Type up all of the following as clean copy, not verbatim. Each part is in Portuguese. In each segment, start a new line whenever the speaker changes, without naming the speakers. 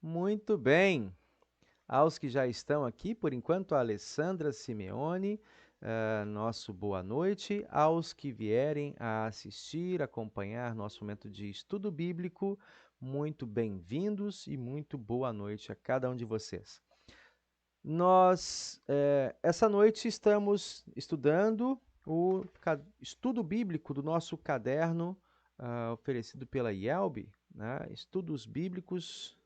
Muito bem. Aos que já estão aqui, por enquanto, a Alessandra Simeone, nosso boa noite. Aos que vierem a assistir, acompanhar nosso momento de estudo bíblico, muito bem-vindos e muito boa noite a cada um de vocês. Essa noite, estamos estudando o estudo bíblico do nosso caderno, oferecido pela IELB, né? Estudos Bíblicos,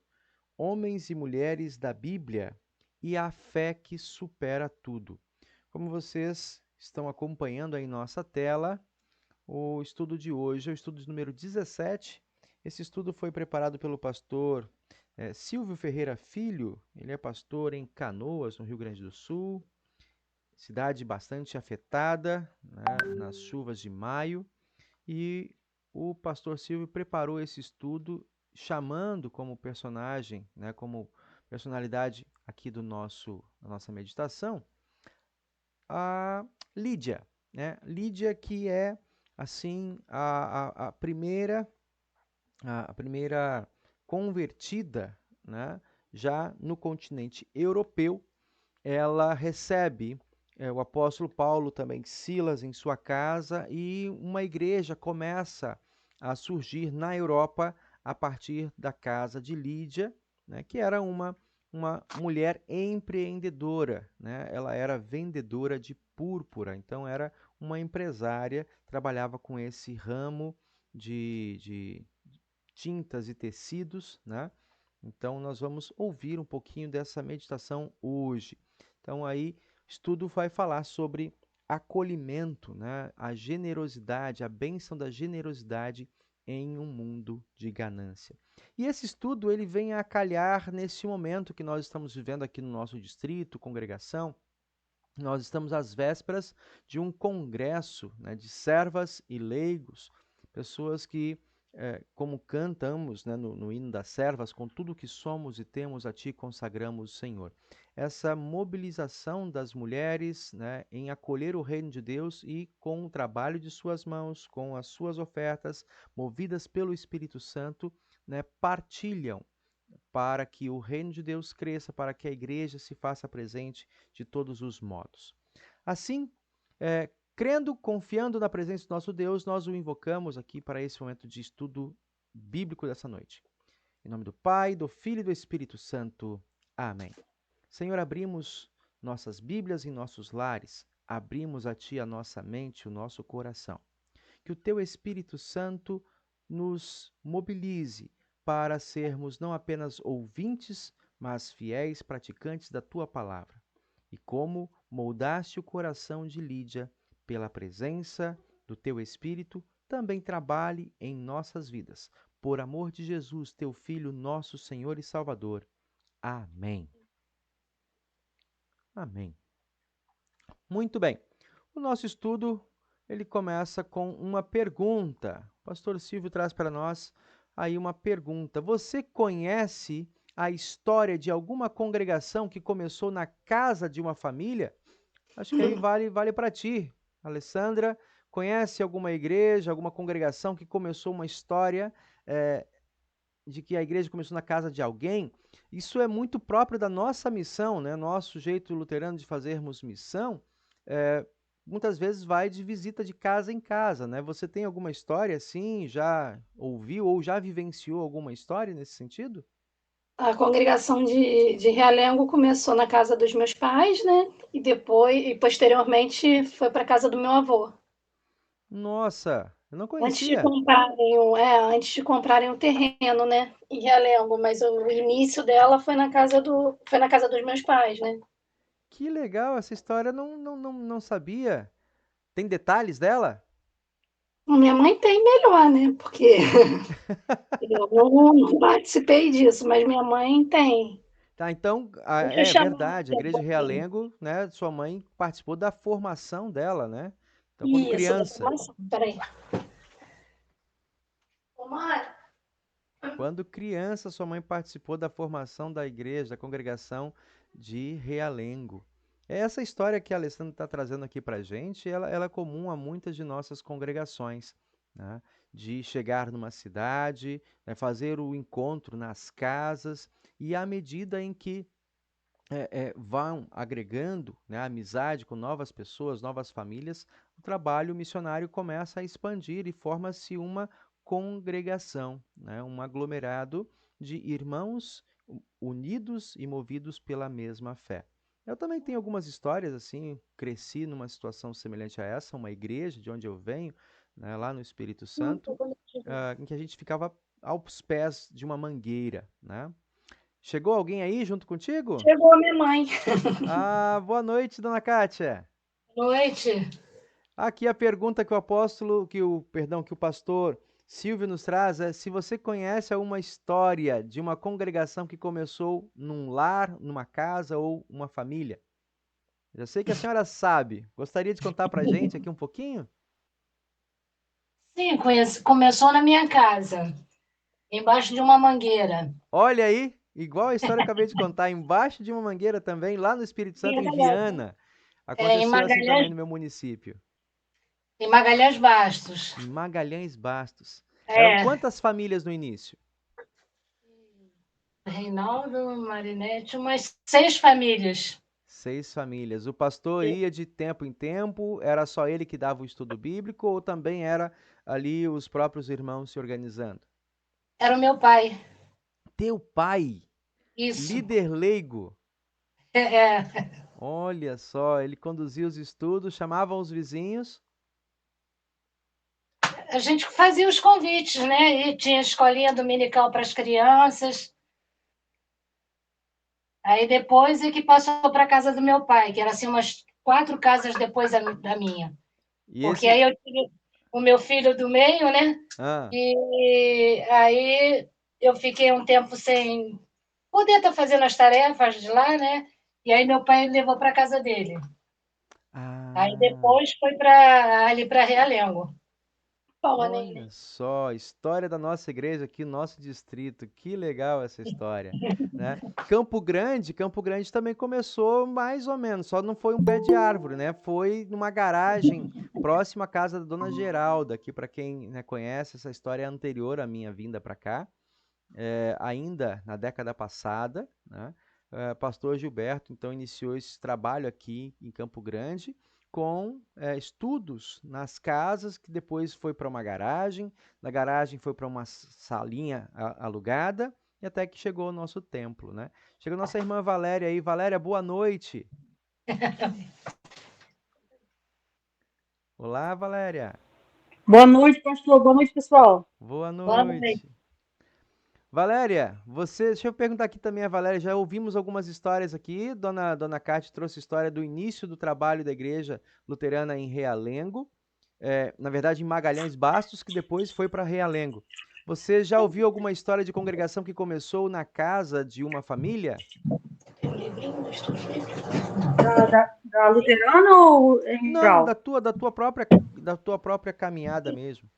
Homens e Mulheres da Bíblia e a Fé que Supera Tudo. Como vocês estão acompanhando aí em nossa tela, o estudo de hoje é o estudo de número 17. Esse estudo foi preparado pelo pastor Silvio Ferreira Filho. Ele é pastor em Canoas, no Rio Grande do Sul, cidade bastante afetada, né, nas chuvas de maio. E o pastor Silvio preparou esse estudo chamando como personagem, né, como personalidade aqui da nossa meditação, a Lídia, né? Lídia, que é assim a primeira convertida, né, já no continente europeu. Ela recebe o apóstolo Paulo, também Silas, em sua casa, e uma igreja começa a surgir na Europa a partir da casa de Lídia, né, que era uma mulher empreendedora, né? Ela era vendedora de púrpura, então era uma empresária, trabalhava com esse ramo de tintas e tecidos, né? Então nós vamos ouvir um pouquinho dessa meditação hoje. Então aí, estudo vai falar sobre acolhimento, né? A generosidade, a bênção da generosidade em um mundo de ganância. E esse estudo ele vem a calhar nesse momento que nós estamos vivendo aqui no nosso distrito, congregação. Nós estamos às vésperas de um congresso, né, de servas e leigos, pessoas que, como cantamos, né, no hino das servas, com tudo que somos e temos a Ti consagramos, Senhor. Essa mobilização das mulheres, né, em acolher o reino de Deus e com o trabalho de suas mãos, com as suas ofertas, movidas pelo Espírito Santo, né, partilham para que o reino de Deus cresça, para que a igreja se faça presente de todos os modos. Assim, crendo, confiando na presença do nosso Deus, nós o invocamos aqui para esse momento de estudo bíblico dessa noite. Em nome do Pai, do Filho e do Espírito Santo. Amém. Senhor, abrimos nossas Bíblias em nossos lares, abrimos a Ti a nossa mente, o nosso coração. Que o Teu Espírito Santo nos mobilize para sermos não apenas ouvintes, mas fiéis praticantes da Tua palavra. E como moldaste o coração de Lídia pela presença do Teu Espírito, também trabalhe em nossas vidas. Por amor de Jesus, Teu Filho, nosso Senhor e Salvador. Amém. Amém. Muito bem. O nosso estudo, ele começa com uma pergunta. O pastor Silvio traz para nós aí uma pergunta. Você conhece a história de alguma congregação que começou na casa de uma família? Acho que aí vale para ti. Alessandra, conhece alguma igreja, alguma congregação que começou uma história de que a igreja começou na casa de alguém? Isso é muito próprio da nossa missão, né? Nosso jeito luterano de fazermos missão, é, muitas vezes vai de visita de casa em casa, né? Você tem alguma história assim, já ouviu ou já vivenciou alguma história nesse sentido?
A congregação de Realengo começou na casa dos meus pais, né? E posteriormente foi para a casa do meu avô.
Nossa, eu não
Antes de
conhecia.
comprarem antes de comprarem o terreno, né? Em Realengo, mas o início dela foi na casa dos meus pais, né?
Que legal, essa história eu não sabia. Tem detalhes dela?
Minha mãe tem melhor, né? Porque eu não participei disso, mas minha mãe tem.
Tá, então,
Deixa eu
é
chamar
verdade, a
aqui um
Igreja
pouquinho.
Realengo, né? Sua mãe participou da formação dela, né? Então, quando
Isso, da
criança.
formação. Peraí. Ô, Mari,
Quando criança, sua mãe participou da formação da igreja, da congregação de Realengo. Essa história que a Alessandra está trazendo aqui para a gente, ela é comum a muitas de nossas congregações. né, de chegar numa cidade, né, fazer o encontro nas casas, e à medida em que vão agregando, né, amizade com novas pessoas, novas famílias, o trabalho missionário começa a expandir e forma-se uma congregação, né, um aglomerado de irmãos unidos e movidos pela mesma fé. Eu também tenho algumas histórias assim, cresci numa situação semelhante a essa, uma igreja de onde eu venho, né, lá no Espírito Santo, em que a gente ficava aos pés de uma mangueira, né? Chegou alguém aí junto contigo?
Chegou a minha mãe.
Ah, boa noite, dona Kátia.
Boa noite.
Aqui a pergunta que o apóstolo, que o pastor Silvio nos traz é se você conhece alguma história de uma congregação que começou num lar, numa casa ou uma família. Já sei que a senhora sabe. Gostaria de contar pra gente aqui um pouquinho?
Sim, começou na minha casa, embaixo de uma mangueira.
Olha aí, igual a história que eu acabei de contar, embaixo de uma mangueira também, lá no Espírito Santo, em Viana.
Em
Aconteceu assim também
Magalhães,
no meu município.
em Magalhães Bastos.
Em Magalhães Bastos. Eram
É,
quantas famílias no início?
Reinaldo, Marinete, umas 6 famílias.
6 famílias. O pastor ia de tempo em tempo, era só ele que dava o estudo bíblico ou também era ali os próprios irmãos se organizando?
Era o meu pai,
Teu pai,
isso.
líder leigo,
É.
olha só, ele conduzia os estudos, chamava os vizinhos.
A gente fazia os convites, né? E tinha escolinha dominical para as crianças. Aí depois é que passou para a casa do meu pai, que era assim umas 4 casas depois da minha.
E
Porque
esse.
aí eu tive o meu filho do meio, né?
Ah,
E aí eu fiquei um tempo sem poder estar fazendo as tarefas de lá, né? E aí meu pai levou para a casa dele. Aí
ah,
depois foi para ali para Realengo. Fala,
olha
Nenê.
só, história da nossa igreja aqui, nosso distrito. Que legal essa história, né? Campo Grande também começou mais ou menos, só não foi um pé de árvore, né? Foi numa garagem próxima à casa da Dona Geralda, que para quem, né, conhece, essa história é anterior à minha vinda para cá, ainda na década passada, né? Pastor Gilberto então iniciou esse trabalho aqui em Campo Grande com estudos nas casas, que depois foi para uma garagem, da garagem foi para uma salinha alugada, e até que chegou o nosso templo, né? Chegou nossa irmã Valéria aí. Valéria, boa noite. Olá, Valéria.
Boa noite, pastor. Boa noite, pessoal.
Boa
Boa noite.
noite. Valéria, deixa eu perguntar aqui também a Valéria, já ouvimos algumas histórias aqui, Dona Cátia trouxe história do início do trabalho da igreja luterana em Realengo, na verdade em Magalhães Bastos, que depois foi para Realengo. Você já ouviu alguma história de congregação que começou na casa de uma família?
Da luterana ou em
Não, da
geral?
tua, da tua própria caminhada mesmo.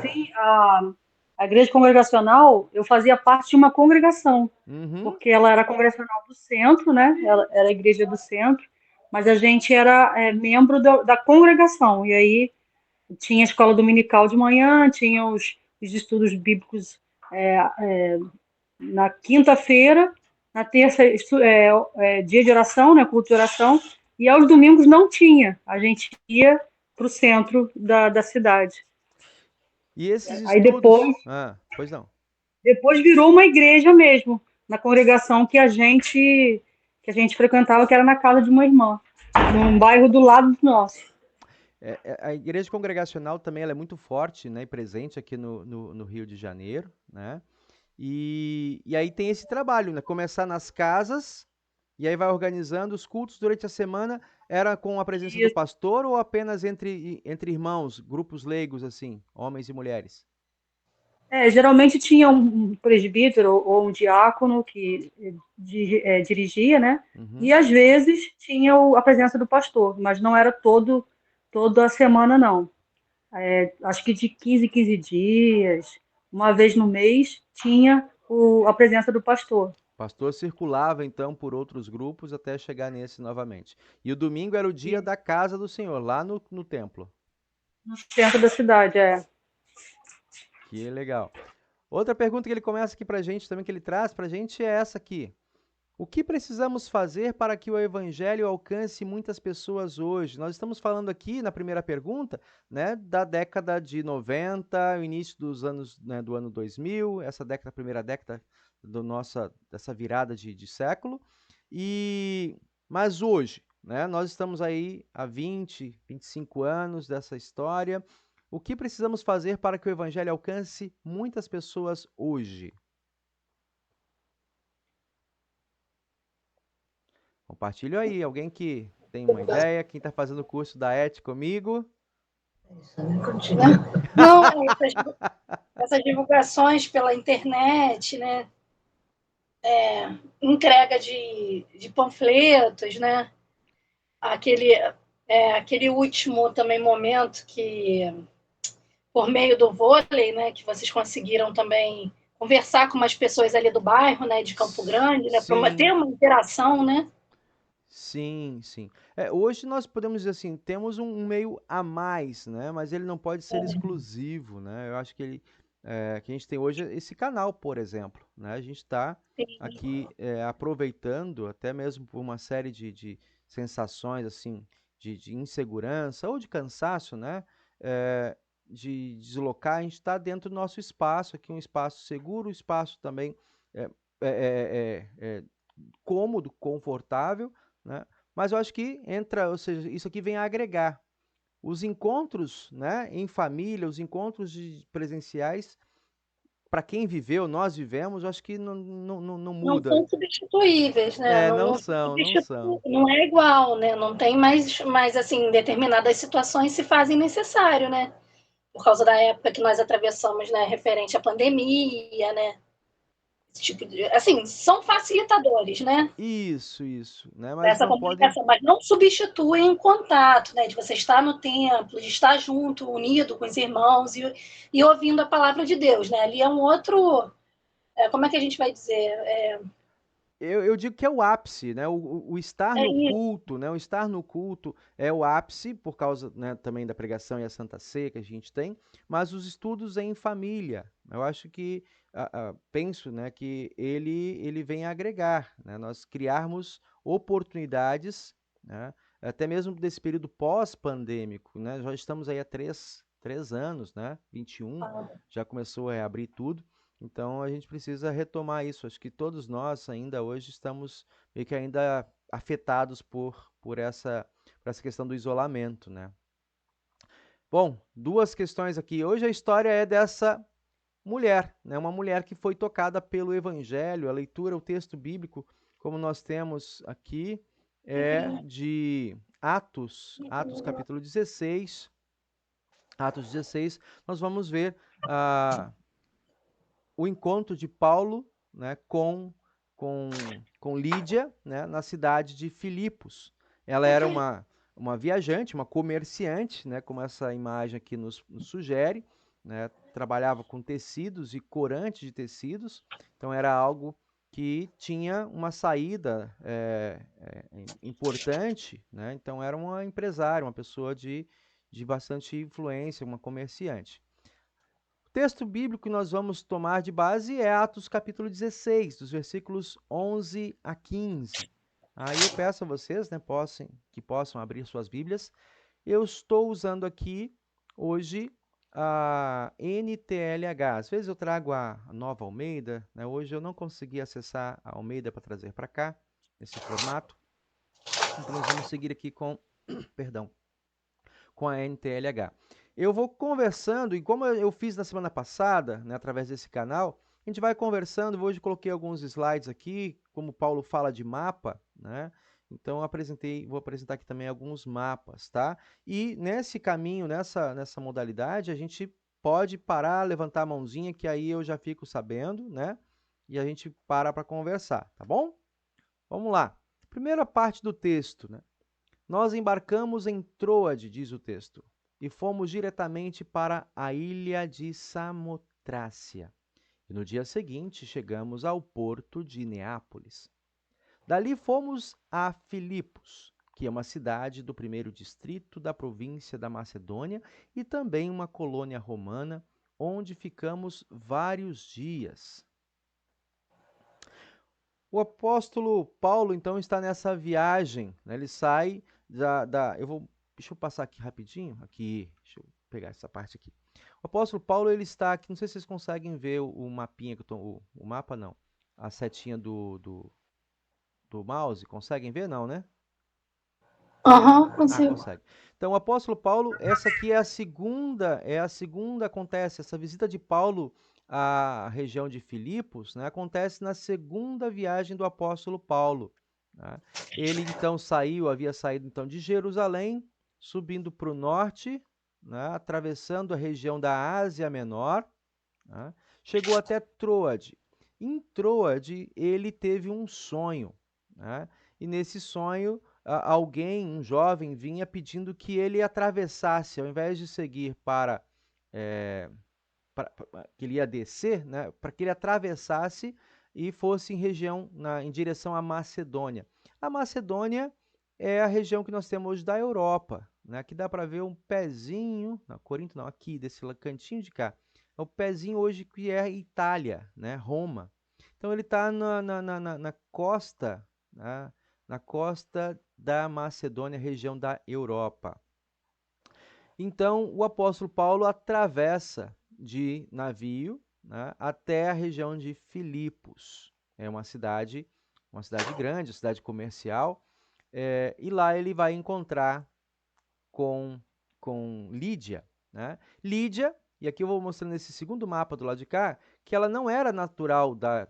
Sim, a igreja congregacional, eu fazia parte de uma congregação,
Uhum.
porque ela era congregacional do centro, né? Ela era a igreja do centro, mas a gente era membro da congregação. E aí tinha a escola dominical de manhã, tinha os estudos bíblicos é, na quinta-feira, na terça, dia de oração, né, culto de oração, e aos domingos não tinha. A gente ia para o centro da cidade.
E esses
Aí depois,
estudos? Ah, pois não.
depois virou uma igreja mesmo, na congregação que a gente frequentava, que era na casa de uma irmã, num bairro do lado do nosso.
A igreja congregacional também ela é muito forte, né, e presente aqui no Rio de Janeiro, né? E aí tem esse trabalho, né? Começar nas casas e aí vai organizando os cultos durante a semana. Era com a presença do
E,
pastor ou apenas entre irmãos, grupos leigos assim, homens e mulheres?
geralmente tinha um presbítero ou um diácono que dirigia, né? E
Uhum.
às vezes tinha a presença do pastor, mas não era toda a semana, não. Acho que de 15 em 15 dias, uma vez no mês, tinha a presença do pastor.
O pastor circulava então por outros grupos até chegar nesse novamente. E o domingo era o dia
E,
da casa do Senhor, lá no templo.
No centro da cidade, é.
Que legal. Outra pergunta que ele começa aqui pra gente também, que ele traz pra gente é essa aqui. O que precisamos fazer para que o evangelho alcance muitas pessoas hoje? Nós estamos falando aqui na primeira pergunta, né, da década de 90, o início dos anos, né, do ano 2000, essa década, a primeira década dessa virada de século. Mas hoje, né, nós estamos aí há 20, 25 anos dessa história. O que precisamos fazer para que o evangelho alcance muitas pessoas hoje? Compartilha aí, alguém que tem uma ideia, quem está fazendo o curso da ET comigo.
Não, essas divulgações pela internet, né? Entrega de panfletos, né? Aquele último também momento que, por meio do vôlei, né, que vocês conseguiram também conversar com umas pessoas ali do bairro, né, de Campo Grande, né, para ter
Sim,
uma interação, né?
sim, sim. Hoje nós podemos dizer assim, temos um meio a mais, né? Mas ele não pode ser exclusivo, né? Eu acho que que a gente tem hoje esse canal, por exemplo, né? A gente está aqui aproveitando até mesmo por uma série de sensações assim de insegurança ou de cansaço, né? É, de deslocar, a gente está dentro do nosso espaço aqui, um espaço seguro, um espaço também é, é cômodo, confortável, né? Mas eu acho que entra, ou seja, isso aqui vem a agregar. Os encontros, né, em família, os encontros presenciais, para quem viveu, nós vivemos, eu acho que não
Não
muda.
são substituíveis, né?
Não
Não
são, não
substitui,
são.
não é igual, né? Não tem mais assim, determinadas situações se fazem necessário, né? Por causa da época que nós atravessamos, né, referente à pandemia, né? Esse tipo de, assim, são facilitadores, né?
Isso, né? Mas
Dessa
não podem.
comunicação, mas não substituem o contato, né? De você estar no templo, de estar junto, unido com os irmãos e ouvindo a palavra de Deus, né? Ali é um outro, como é que a gente vai dizer?
Eu digo que é o ápice, né? O estar
É
no
isso.
culto, né? O estar no culto é o ápice, por causa, né, também da pregação e a Santa Ceia que a gente tem, mas os estudos em família. Eu acho que, penso, né, que ele vem agregar, né? Nós criarmos oportunidades, né? Até mesmo desse período pós-pandêmico, né? Já estamos aí há três anos, né? 21, já começou a reabrir tudo. Então a gente precisa retomar isso. Acho que todos nós ainda hoje estamos meio que ainda afetados por essa questão do isolamento, né? Bom, duas questões aqui. Hoje a história é dessa mulher, né? Uma mulher que foi tocada pelo Evangelho. A leitura, o texto bíblico, como nós temos aqui, é de Atos capítulo 16. Atos 16, nós vamos ver ah, o encontro de Paulo, né, com Lídia, né, na cidade de Filipos. Ela era uma viajante, uma comerciante, né, como essa imagem aqui nos sugere, né, trabalhava com tecidos e corante de tecidos, então era algo que tinha uma saída importante, né, então era uma empresária, uma pessoa de bastante influência, uma comerciante. O texto bíblico que nós vamos tomar de base é Atos capítulo 16, dos versículos 11 a 15. Aí eu peço a vocês, né, que possam abrir suas Bíblias. Eu estou usando aqui hoje a NTLH. Às vezes eu trago a nova Almeida, né? Hoje eu não consegui acessar a Almeida para trazer para cá, nesse formato. Então nós vamos seguir aqui com, perdão, com a NTLH. Eu vou conversando, e como eu fiz na semana passada, né, através desse canal, a gente vai conversando. Hoje coloquei alguns slides aqui, como o Paulo fala de mapa, né? Então vou apresentar aqui também alguns mapas, tá? E nesse caminho, nessa modalidade, a gente pode parar, levantar a mãozinha, que aí eu já fico sabendo, né? E a gente para conversar, tá bom? Vamos lá. Primeira parte do texto, né? Nós embarcamos em Troade, diz o texto, e fomos diretamente para a ilha de Samotrácia. E no dia seguinte chegamos ao porto de Neápolis. Dali fomos a Filipos, que é uma cidade do primeiro distrito da província da Macedônia e também uma colônia romana, onde ficamos vários dias. O apóstolo Paulo, então, está nessa viagem, né? Ele sai deixa eu passar aqui rapidinho, deixa eu pegar essa parte aqui. O apóstolo Paulo, ele está aqui, não sei se vocês conseguem ver o mapinha, o mapa não, a setinha do mouse, conseguem ver não, né?
Aham, consigo.
Consegue. Então, o apóstolo Paulo, essa aqui é a segunda, acontece, essa visita de Paulo à região de Filipos, né, acontece na segunda viagem do apóstolo Paulo. Né? Ele, então, havia saído, então, de Jerusalém, subindo para o norte, né, atravessando a região da Ásia Menor, né, chegou até Troade. Em Troade, ele teve um sonho, né, e nesse sonho, alguém, um jovem, vinha pedindo que ele atravessasse, ao invés de seguir que ele ia descer, né, para que ele atravessasse e fosse em direção à Macedônia. A Macedônia é a região que nós temos hoje da Europa, né? Aqui dá para ver um pezinho, não, Corinto não, aqui desse cantinho de cá, é o pezinho hoje que é Itália, né, Roma. Então ele está na costa, né, na costa da Macedônia, região da Europa. Então, o apóstolo Paulo atravessa de navio, né, até a região de Filipos. É uma cidade grande, uma cidade comercial, e lá ele vai encontrar com Lídia. Né? Lídia, e aqui eu vou mostrando esse segundo mapa do lado de cá, que ela não era natural da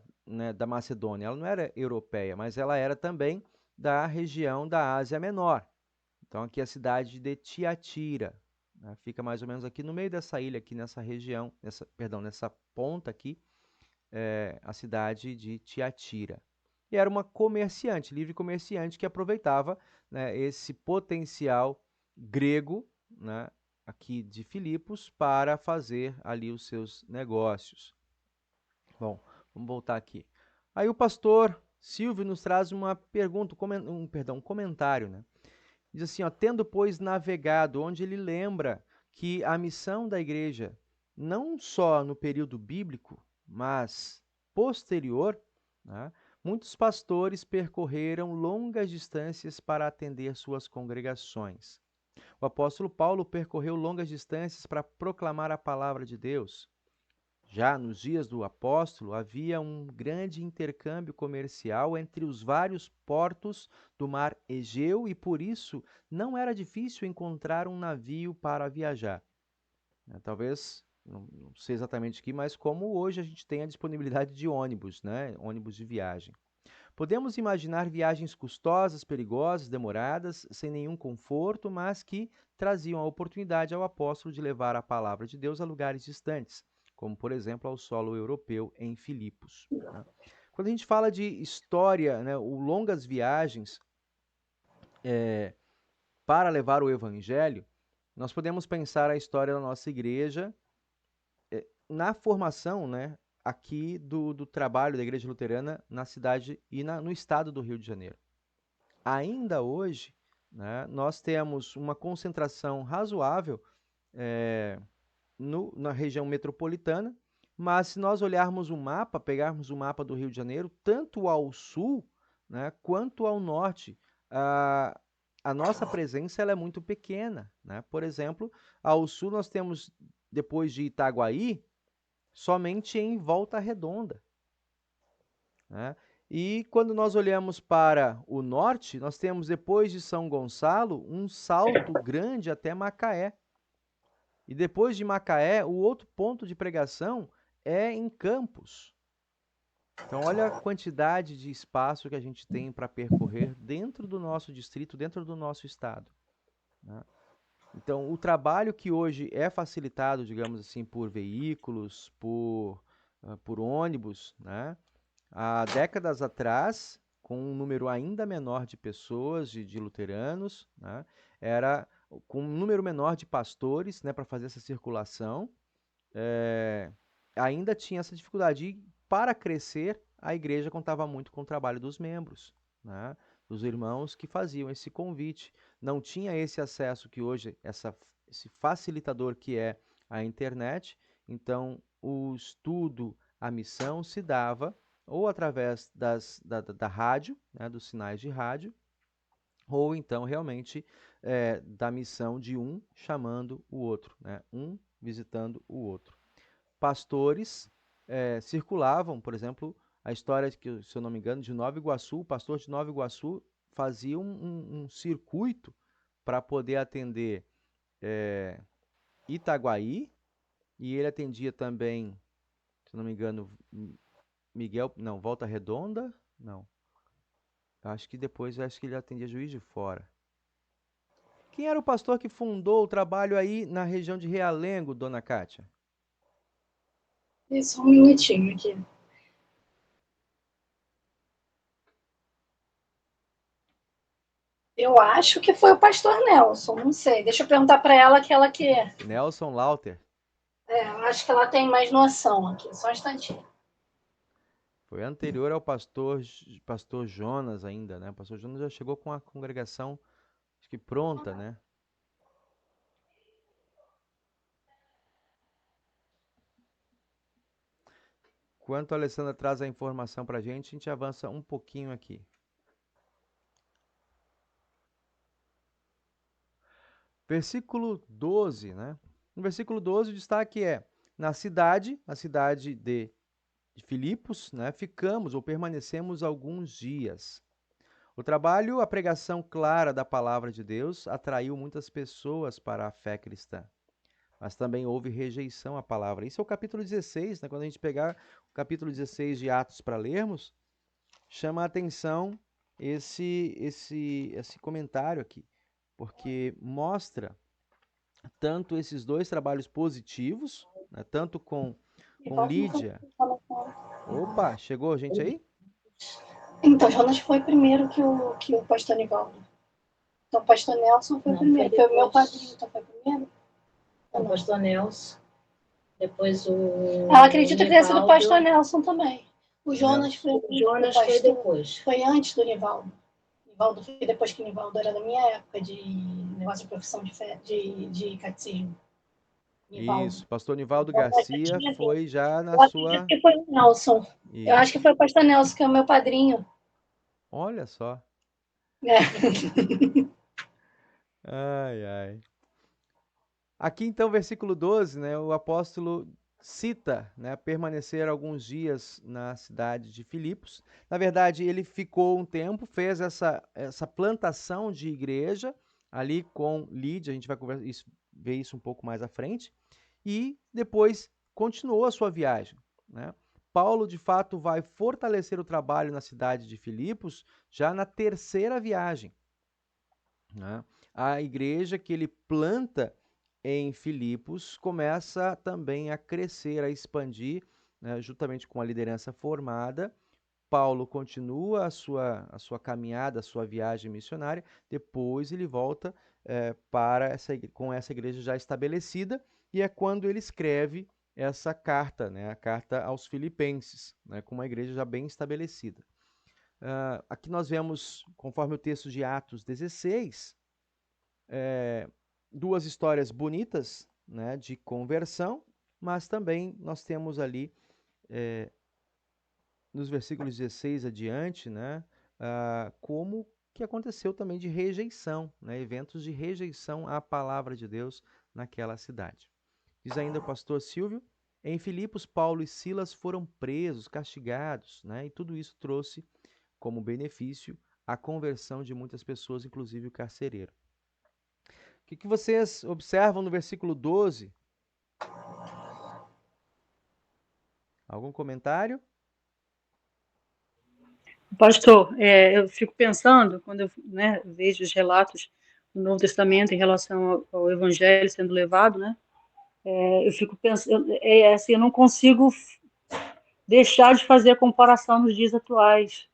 Macedônia, ela não era europeia, mas ela era também da região da Ásia Menor. Então aqui é a cidade de Tiatira, né? Fica mais ou menos aqui no meio dessa ilha, aqui nessa região, nessa ponta aqui, a cidade de Tiatira. E era uma comerciante, livre comerciante, que aproveitava, né, esse potencial grego, né, aqui de Filipos para fazer ali os seus negócios. Bom, vamos voltar aqui. Aí o pastor Silvio nos traz uma pergunta, um comentário, né? Diz assim, ó, tendo, pois, navegado, onde ele lembra que a missão da igreja, não só no período bíblico, mas posterior, né, muitos pastores percorreram longas distâncias para atender suas congregações. O apóstolo Paulo percorreu longas distâncias para proclamar a palavra de Deus. Já nos dias do apóstolo, havia um grande intercâmbio comercial entre os vários portos do mar Egeu e, por isso, não era difícil encontrar um navio para viajar. Talvez, não sei exatamente aqui, mas como hoje a gente tem a disponibilidade de ônibus, né? Ônibus de viagem. Podemos imaginar viagens custosas, perigosas, demoradas, sem nenhum conforto, mas que traziam a oportunidade ao apóstolo de levar a palavra de Deus a lugares distantes, como, por exemplo, ao solo europeu em Filipos. Né? Quando a gente fala de história, né, longas viagens para levar o evangelho, nós podemos pensar a história da nossa igreja na formação, né, aqui do trabalho da Igreja Luterana na cidade e no estado do Rio de Janeiro. Ainda hoje, né, nós temos uma concentração razoável na região metropolitana, mas se nós olharmos o mapa, pegarmos o mapa do Rio de Janeiro, tanto ao sul, né, quanto ao norte, a nossa presença ela é muito pequena. Né? Por exemplo, ao sul nós temos, depois de Itaguaí, somente em Volta Redonda. Né? E quando nós olhamos para o norte, nós temos, depois de São Gonçalo, um salto grande até Macaé. E depois de Macaé, o outro ponto de pregação é em Campos. Então, olha a quantidade de espaço que a gente tem para percorrer dentro do nosso distrito, dentro do nosso estado. Né? Então, o trabalho que hoje é facilitado, digamos assim, por veículos, por ônibus, né? Há décadas atrás, com um número ainda menor de pessoas, de luteranos, né? Era com um número menor de pastores, né, para fazer essa circulação, ainda tinha essa dificuldade. E para crescer, a igreja contava muito com o trabalho dos membros. Né? os irmãos que faziam esse convite. Não tinha esse acesso que hoje, esse facilitador que é a internet, então o estudo, a missão se dava ou através da rádio, né, dos sinais de rádio, ou então realmente da missão de um chamando o outro, né, um visitando o outro. Pastores circulavam, por exemplo, a história, que, se eu não me engano, de Nova Iguaçu, o pastor de Nova Iguaçu fazia um circuito para poder atender Itaguaí, e ele atendia também, se não me engano, Miguel, não, Volta Redonda, não. Acho que depois, acho que ele atendia Juiz de Fora. Quem era o pastor que fundou o trabalho aí na região de Realengo, dona Kátia?
Só um minutinho aqui. Eu acho que foi o pastor Nelson, não sei. Deixa eu perguntar para ela que ela que é.
Nelson Lauter.
Eu acho que ela tem mais noção aqui. Só um instantinho.
Foi anterior ao pastor Jonas ainda, né? O pastor Jonas já chegou com a congregação, acho que pronta, né? Enquanto a Alessandra traz a informação para a gente avança um pouquinho aqui. Versículo 12, né? No versículo 12 o destaque é: na cidade, a cidade de Filipos, né? Ficamos ou permanecemos alguns dias. O trabalho, a pregação clara da palavra de Deus atraiu muitas pessoas para a fé cristã. Mas também houve rejeição à palavra. Isso é o capítulo 16, né? Quando a gente pegar o capítulo 16 de Atos para lermos, chama a atenção esse comentário aqui, porque mostra tanto esses dois trabalhos positivos, né? Tanto com Lídia. Opa, chegou gente aí?
Então, Jonas foi primeiro que o pastor Nivaldo. Então, o pastor Nelson foi primeiro. Foi o meu padrinho, então foi primeiro.
O pastor Nelson. Depois o.
Ela acredita que tenha sido o pastor Nelson também. O Jonas foi.
O Jonas foi depois.
Foi antes do Nivaldo. Nivaldo foi depois que o Nivaldo era da minha época de negócio de profissão de fé, de catecismo.
Nivaldo. Isso, pastor Nivaldo Garcia foi já na sua.
Eu acho que foi o Nelson. Isso. Eu acho que foi o pastor Nelson, que é o meu padrinho.
Olha só. Ai, ai. Aqui então, versículo 12, né, o apóstolo cita, né, permanecer alguns dias na cidade de Filipos. Na verdade, ele ficou um tempo, fez essa plantação de igreja ali com Lídia, a gente vai ver isso um pouco mais à frente, e depois continuou a sua viagem, né? Paulo, de fato, vai fortalecer o trabalho na cidade de Filipos já na terceira viagem, né? A igreja que ele planta em Filipos começa também a crescer, a expandir, né, juntamente com a liderança formada. Paulo continua a sua caminhada, a sua viagem missionária, depois ele volta com essa igreja já estabelecida, e é quando ele escreve essa carta, né, a carta aos Filipenses, né, com uma igreja já bem estabelecida. Aqui nós vemos, conforme o texto de Atos 16, duas histórias bonitas, né, de conversão, mas também nós temos ali, nos versículos 16 adiante, né, como que aconteceu também de rejeição, né, eventos de rejeição à palavra de Deus naquela cidade. Diz ainda o pastor Silvio: em Filipos, Paulo e Silas foram presos, castigados, né, e tudo isso trouxe como benefício a conversão de muitas pessoas, inclusive o carcereiro. O que vocês observam no versículo 12? Algum comentário?
Pastor, eu fico pensando, quando eu vejo os relatos do Novo Testamento em relação ao Evangelho sendo levado, né? Eu fico pensando, assim, eu não consigo deixar de fazer a comparação nos dias atuais.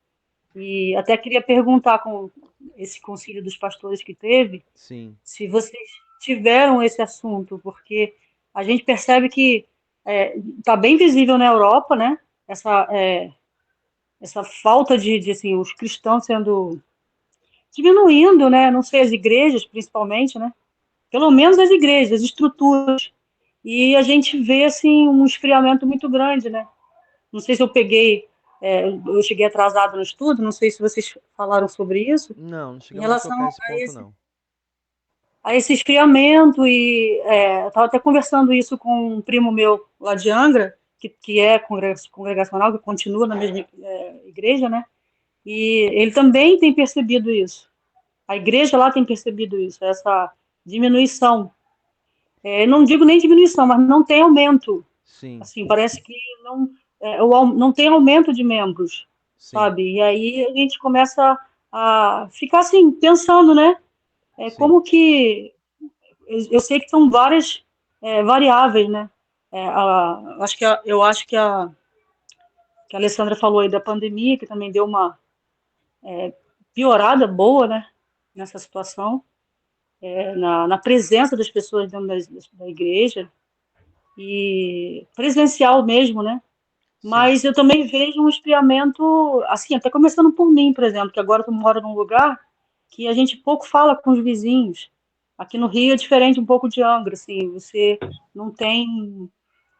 E até queria perguntar, com esse concílio dos pastores que teve,
sim,
se vocês tiveram esse assunto, porque a gente percebe que está bem visível na Europa, né? Essa falta de assim, os cristãos sendo diminuindo, né? Não sei, as igrejas, principalmente, né? Pelo menos as igrejas, as estruturas. E a gente vê, assim, um esfriamento muito grande, né? Não sei se eu eu cheguei atrasado no estudo, não sei se vocês falaram sobre isso,
Não
em
chegamos a
relação
tocar esse ponto, não.
a esse esfriamento, e eu estava até conversando isso com um primo meu lá de Angra, que é congregacional, que continua na mesma igreja, né? E ele também tem percebido isso. A igreja lá tem percebido isso, essa diminuição. Não digo nem diminuição, mas não tem aumento.
Sim,
Assim, parece que não, não tem aumento de membros,
sim,
sabe? E aí a gente começa a ficar assim, pensando, né?
sim,
Como que. Eu sei que são várias variáveis, né? Eu acho que a Alessandra falou aí da pandemia, que também deu uma piorada boa, né? Nessa situação, na presença das pessoas dentro da igreja, e presencial mesmo, né?
sim,
Mas eu também vejo um esfriamento, assim, até começando por mim, por exemplo, que agora eu moro num lugar que a gente pouco fala com os vizinhos. Aqui no Rio é diferente um pouco de Angra, assim, você não tem,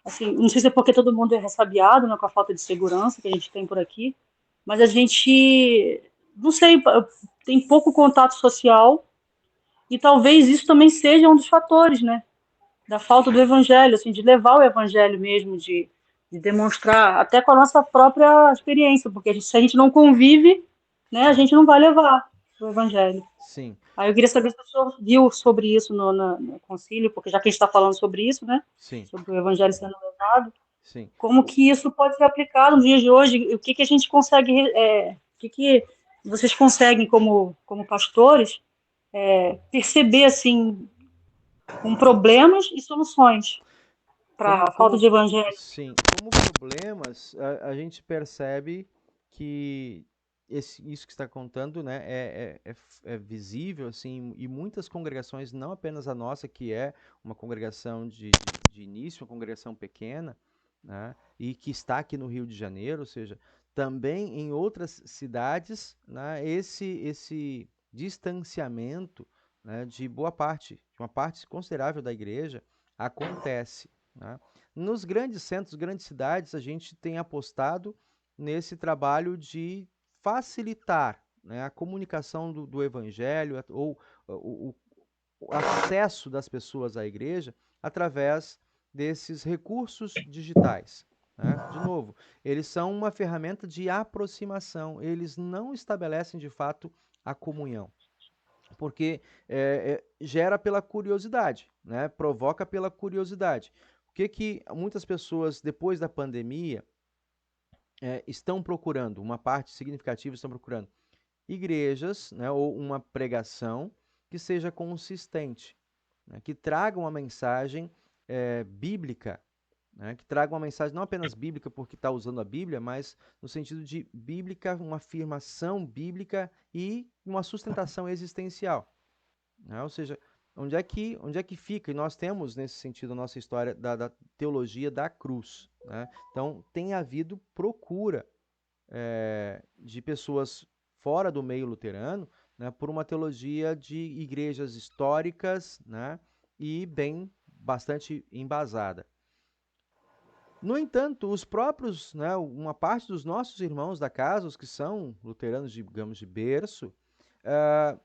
assim, não sei se é porque todo mundo é ressabiado, né, com a falta de segurança que a gente tem por aqui, mas a gente, não sei, tem pouco contato social, e talvez isso também seja um dos fatores, né, da falta do evangelho, assim, de levar o evangelho mesmo, de demonstrar, até com a nossa própria experiência, porque se a gente não convive, né, a gente não vai levar o evangelho.
sim,
Aí eu queria saber se o senhor viu sobre isso no concílio, porque já que a gente está falando sobre isso, né,
sim,
sobre o evangelho sendo levado,
sim.
como que isso pode ser aplicado nos dias de hoje, o que que a gente consegue, o que vocês conseguem como pastores perceber, assim, com problemas e soluções para
Como,
a falta
como,
de evangelho.
sim, como problemas, a gente percebe que isso que está contando, né, é visível, assim, e muitas congregações, não apenas a nossa, que é uma congregação de início, uma congregação pequena, né, e que está aqui no Rio de Janeiro, ou seja, também em outras cidades, né, esse distanciamento, né, de boa parte, de uma parte considerável da igreja, acontece, né? Nos grandes centros, grandes cidades, a gente tem apostado nesse trabalho de facilitar, né, a comunicação do evangelho ou o, o acesso das pessoas à igreja através desses recursos digitais, né? De novo, eles são uma ferramenta de aproximação, eles não estabelecem de fato a comunhão, porque gera pela curiosidade, né? Provoca pela curiosidade. O que que muitas pessoas, depois da pandemia, estão procurando? Uma parte significativa estão procurando igrejas, né? Ou uma pregação que seja consistente, né? Que traga uma mensagem bíblica, né? Que traga uma mensagem não apenas bíblica porque está usando a Bíblia, mas no sentido de bíblica, uma afirmação bíblica e uma sustentação existencial, né? Ou seja, onde é que fica? E nós temos, nesse sentido, a nossa história da teologia da cruz, né? Então, tem havido procura de pessoas fora do meio luterano, né, por uma teologia de igrejas históricas, né, e bastante embasada. No entanto, os próprios, né, uma parte dos nossos irmãos da casa, os que são luteranos, digamos, de berço, ah,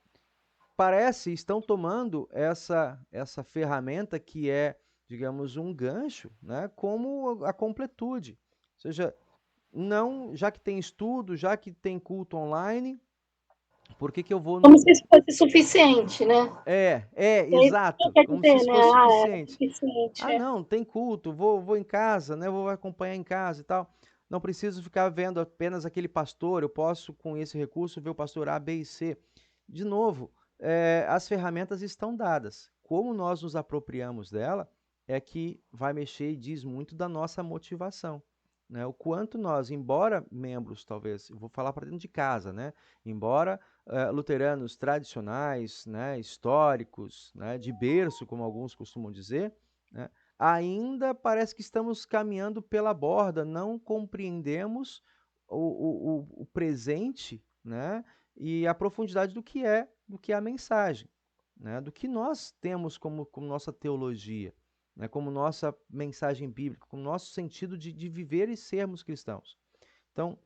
estão tomando essa ferramenta que é, digamos, um gancho, né, como a completude. Ou seja, não, já que tem estudo, já que tem culto online, por que que eu vou
Como
no.
se isso fosse suficiente, né? E aí,
Exato,
quer
como se
dizer,
isso
né?
fosse
Ah, é
suficiente.
suficiente.
Ah, não, tem culto, vou em casa, né? Vou acompanhar em casa e tal. Não preciso ficar vendo apenas aquele pastor, eu posso, com esse recurso, ver o pastor A, B e C. De novo, as ferramentas estão dadas. Como nós nos apropriamos dela é que vai mexer e diz muito da nossa motivação, né? O quanto nós, embora membros, talvez, eu vou falar para dentro de casa, né? Embora luteranos tradicionais, né, históricos, né, de berço, como alguns costumam dizer, né, ainda parece que estamos caminhando pela borda, não compreendemos o presente, né, e a profundidade do que é a mensagem, né? Do que nós temos como nossa teologia, né? Como nossa mensagem bíblica, como nosso sentido de viver e sermos cristãos. Então,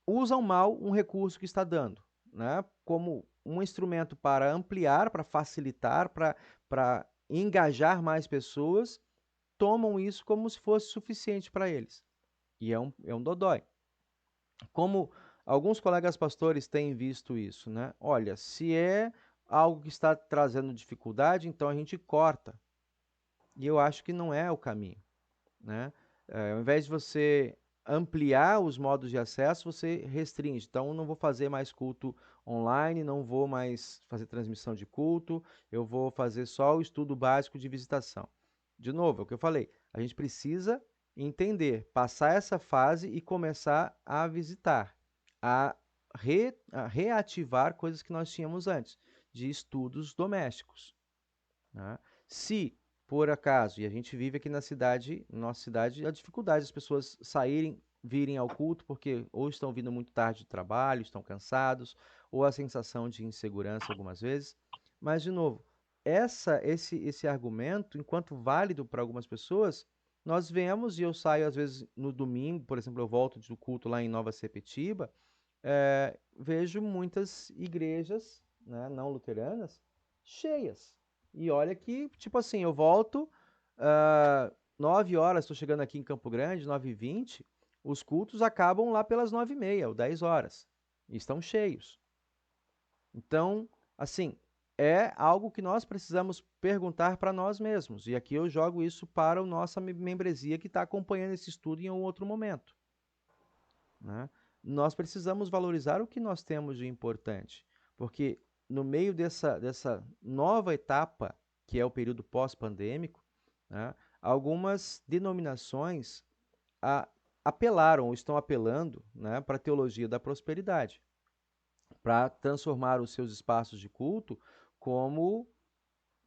usam mal um recurso que está dando, né? Como um instrumento para ampliar, para facilitar, para engajar mais pessoas, tomam isso como se fosse suficiente para eles. E é um dodói. Como alguns colegas pastores têm visto isso, né? Olha, se é algo que está trazendo dificuldade, então a gente corta. E eu acho que não é o caminho, né? Ao invés de você ampliar os modos de acesso, você restringe. Então, não vou fazer mais culto online, não vou mais fazer transmissão de culto, eu vou fazer só o estudo básico de visitação. De novo, é o que eu falei, a gente precisa entender, passar essa fase e começar a visitar, a reativar coisas que nós tínhamos antes, de estudos domésticos, né? Se por acaso, e a gente vive aqui na nossa cidade, a dificuldade das pessoas saírem, virem ao culto, porque ou estão vindo muito tarde do trabalho, estão cansados, ou a sensação de insegurança algumas vezes. Mas, de novo, esse argumento, enquanto válido para algumas pessoas, nós vemos, e eu saio às vezes no domingo, por exemplo, eu volto do culto lá em Nova Sepetiba, vejo muitas igrejas, né, não luteranas cheias. E olha que, tipo assim, eu volto 9 horas, estou chegando aqui em Campo Grande, 9h20, os cultos acabam lá pelas 9h30 ou 10 horas. E estão cheios. Então, assim, é algo que nós precisamos perguntar para nós mesmos. E aqui eu jogo isso para a nossa membresia que está acompanhando esse estudo em um outro momento, né? Nós precisamos valorizar o que nós temos de importante, porque no meio dessa nova etapa, que é o período pós-pandêmico, né, algumas denominações apelaram ou estão apelando, né, para a teologia da prosperidade, para transformar os seus espaços de culto como,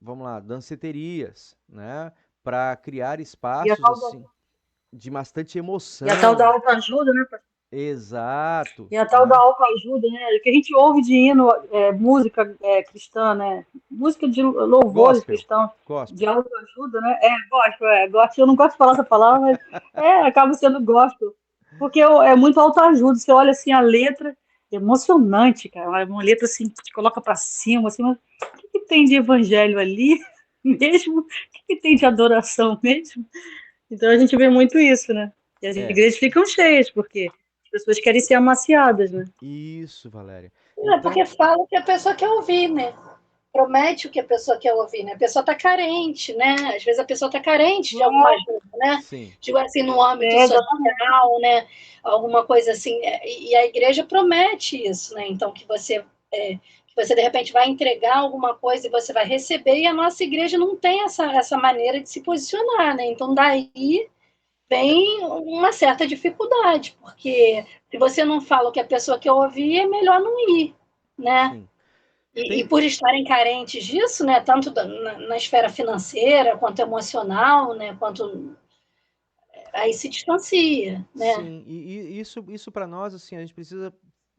vamos lá, danceterias, né, para criar
E a
espaços
tal da,
assim de bastante
e a tal da
emoção.
autoajuda, né?
Exato,
E a tal da
né?
autoajuda, né? Que a gente ouve de hino, música cristã, né? Música de louvores
Gospel,
cristãos, de
gospel.
autoajuda, né? Gospel. Eu não gosto de falar essa palavra, mas acaba sendo gospel. Porque é muito autoajuda. Você olha assim a letra, é emocionante, cara. É uma letra assim que te coloca pra cima, assim, mas o que tem de evangelho ali mesmo? O que tem de adoração mesmo? Então a gente vê muito isso, né? E as
É,
igrejas ficam cheias, porque as pessoas querem ser amaciadas, né?
isso, Valéria.
É porque
Então,
fala o que a pessoa quer ouvir, né? Promete o que a pessoa quer ouvir, né? A pessoa está carente, né? Às vezes a pessoa está carente de alguma ajuda, né?
sim,
Digo assim, no âmbito
Exatamente.
social, né? Alguma coisa assim. E a igreja promete isso, né? Então, que você de repente vai entregar alguma coisa e você vai receber, e a nossa igreja não tem essa maneira de se posicionar, né? Então, daí vem uma certa dificuldade, porque se você não fala o que a pessoa quer ouvir, é melhor não ir, né?
sim.
E
Tem,
por estarem carentes disso, né, tanto na esfera financeira, quanto emocional, né, quanto aí se distancia, né?
sim, e isso para nós, assim, a gente precisa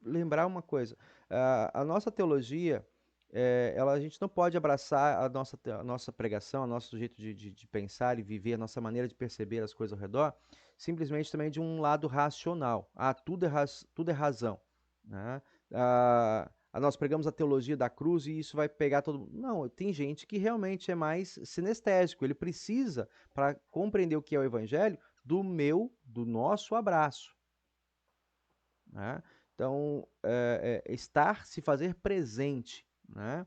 lembrar uma coisa. A nossa teologia, a gente não pode abraçar a nossa pregação, o nosso jeito de pensar e viver, a nossa maneira de perceber as coisas ao redor, simplesmente também de um lado racional. Tudo é razão, né? Nós pregamos a teologia da cruz e isso vai pegar todo mundo. Não, tem gente que realmente é mais sinestésico. Ele precisa, para compreender o que é o evangelho, do nosso abraço, né? Então, estar, se fazer presente, né?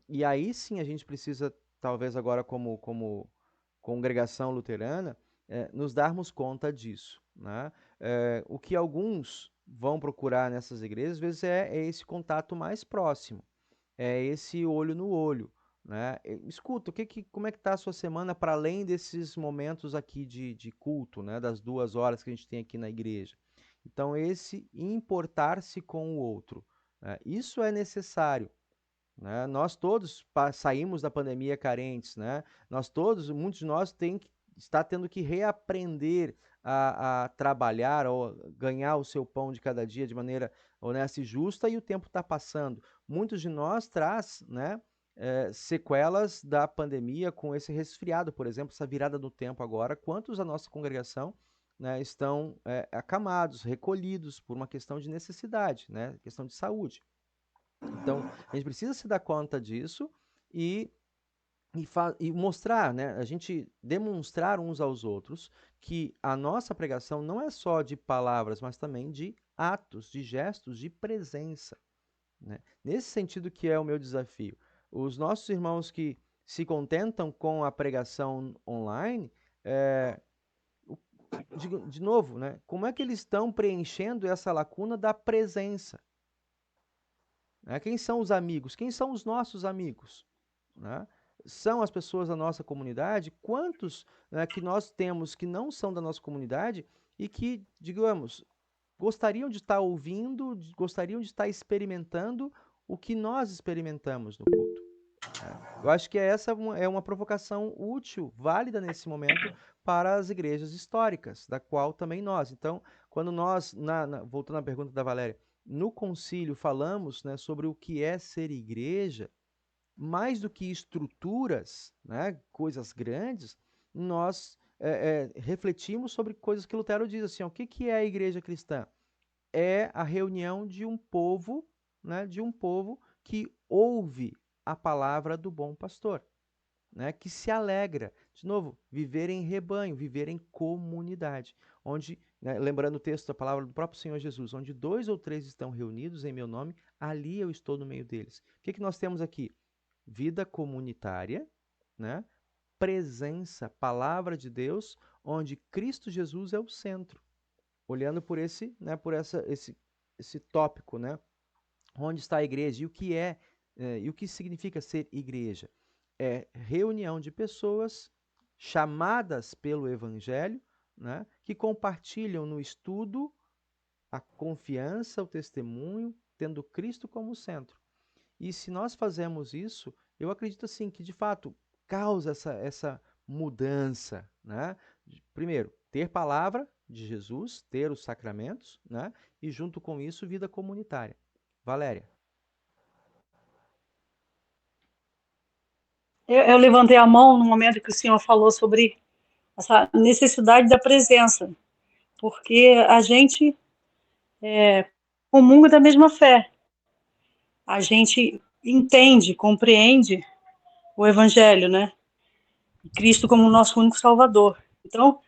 E aí sim a gente precisa, talvez agora como congregação luterana, nos darmos conta disso, né? O que alguns vão procurar nessas igrejas, às vezes é esse contato mais próximo, é esse olho no olho, né? Escuta, como é que está a sua semana para além desses momentos aqui de culto, né? Das 2 horas que a gente tem aqui na igreja. Então, esse importar-se com o outro, né? Isso é necessário, né? Nós todos saímos da pandemia carentes, né? Muitos de nós está tendo que reaprender a trabalhar ou ganhar o seu pão de cada dia de maneira honesta e justa, e o tempo está passando. Muitos de nós traz, né, sequelas da pandemia com esse resfriado, por exemplo, essa virada do tempo agora. Quantos da nossa congregação, né, estão acamados, recolhidos por uma questão de necessidade, né, questão de saúde. Então, a gente precisa se dar conta disso e mostrar, né, a gente demonstrar uns aos outros que a nossa pregação não é só de palavras, mas também de atos, de gestos, de presença, né? Nesse sentido que é o meu desafio. Os nossos irmãos que se contentam com a pregação online, de novo, né, como é que eles estão preenchendo essa lacuna da presença? Né? Quem são os amigos? Quem são os nossos amigos? Né? São as pessoas da nossa comunidade? Quantos, né, que nós temos que não são da nossa comunidade e que, digamos, gostariam de estar ouvindo, gostariam de estar experimentando o que nós experimentamos no culto? Eu acho que essa é uma provocação útil, válida nesse momento para as igrejas históricas, da qual também nós. Então, quando nós, voltando à pergunta da Valéria, no concílio falamos, né, sobre o que é ser igreja, mais do que estruturas, né, coisas grandes, nós refletimos sobre coisas que Lutero diz assim, ó, o que é a igreja cristã? É a reunião de um povo, né, que ouve a palavra do bom pastor, né, que se alegra. De novo, viver em rebanho, viver em comunidade, onde, né, lembrando o texto da palavra do próprio Senhor Jesus, onde 2 ou 3 estão reunidos em meu nome, ali eu estou no meio deles. O que nós temos aqui? Vida comunitária, né? Presença, palavra de Deus, onde Cristo Jesus é o centro. Olhando por esse, né, esse tópico, né? Onde está a igreja e o que e o que significa ser igreja? É reunião de pessoas chamadas pelo Evangelho, né, que compartilham no estudo a confiança, o testemunho, tendo Cristo como centro. E se nós fazemos isso, eu acredito assim que de fato causa essa mudança, né? Primeiro, ter palavra de Jesus, ter os sacramentos, né? E junto com isso, vida comunitária. Valéria.
Eu levantei a mão no momento que o senhor falou sobre essa necessidade da presença, porque a gente comunga da mesma fé. A gente entende, compreende o Evangelho, né? Cristo como nosso único Salvador. Então,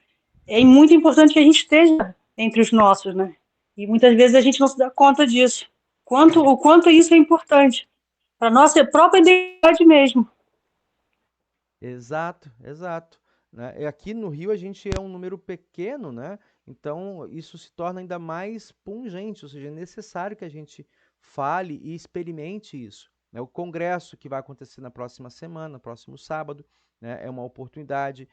é muito importante que a gente esteja entre os nossos, né? E muitas vezes a gente não se dá conta disso. O quanto isso é importante para a nossa própria identidade mesmo.
Exato, exato. Né? E aqui no Rio a gente é um número pequeno, né? Então isso se torna ainda mais pungente, ou seja, é necessário que a gente fale e experimente isso. Né? O congresso que vai acontecer na próxima semana, no próximo sábado, né? É uma oportunidade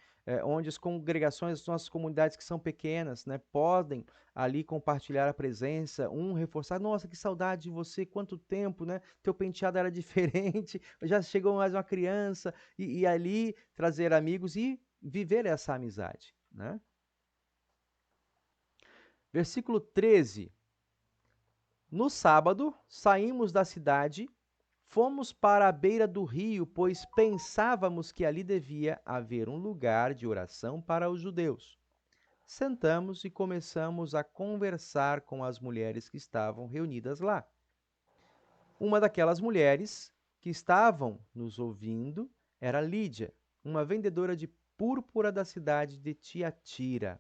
onde as congregações, as nossas comunidades que são pequenas, né? Podem ali compartilhar a presença, reforçar, nossa, que saudade de você, quanto tempo, né? Teu penteado era diferente, já chegou mais uma criança, e ali trazer amigos e viver essa amizade, né? Versículo 13. No sábado, saímos da cidade, fomos para a beira do rio, pois pensávamos que ali devia haver um lugar de oração para os judeus. Sentamos e começamos a conversar com as mulheres que estavam reunidas lá. Uma daquelas mulheres que estavam nos ouvindo era Lídia, uma vendedora de púrpura da cidade de Tiatira.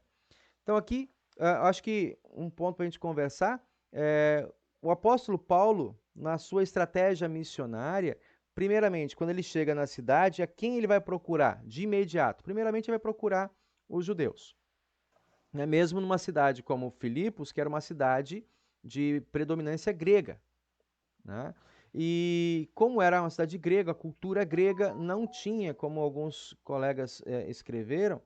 Então aqui, acho que um ponto para a gente conversar, o apóstolo Paulo, na sua estratégia missionária, primeiramente, quando ele chega na cidade, a quem ele vai procurar de imediato? Primeiramente, ele vai procurar os judeus. Né? Mesmo numa cidade como Filipos, que era uma cidade de predominância grega. Né? E como era uma cidade grega, a cultura grega não tinha, como alguns colegas escreveram,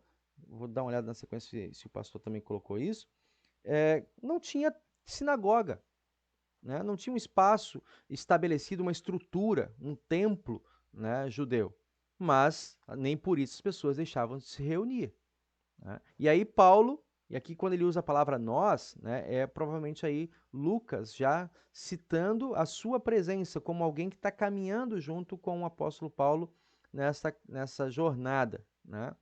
vou dar uma olhada na sequência se o pastor também colocou isso, não tinha sinagoga, né? Não tinha um espaço estabelecido, uma estrutura, um templo, né, judeu. Mas nem por isso as pessoas deixavam de se reunir. né? E aí Paulo, e aqui quando ele usa a palavra nós, né, é provavelmente aí Lucas já citando a sua presença como alguém que está caminhando junto com o apóstolo Paulo nessa jornada, né?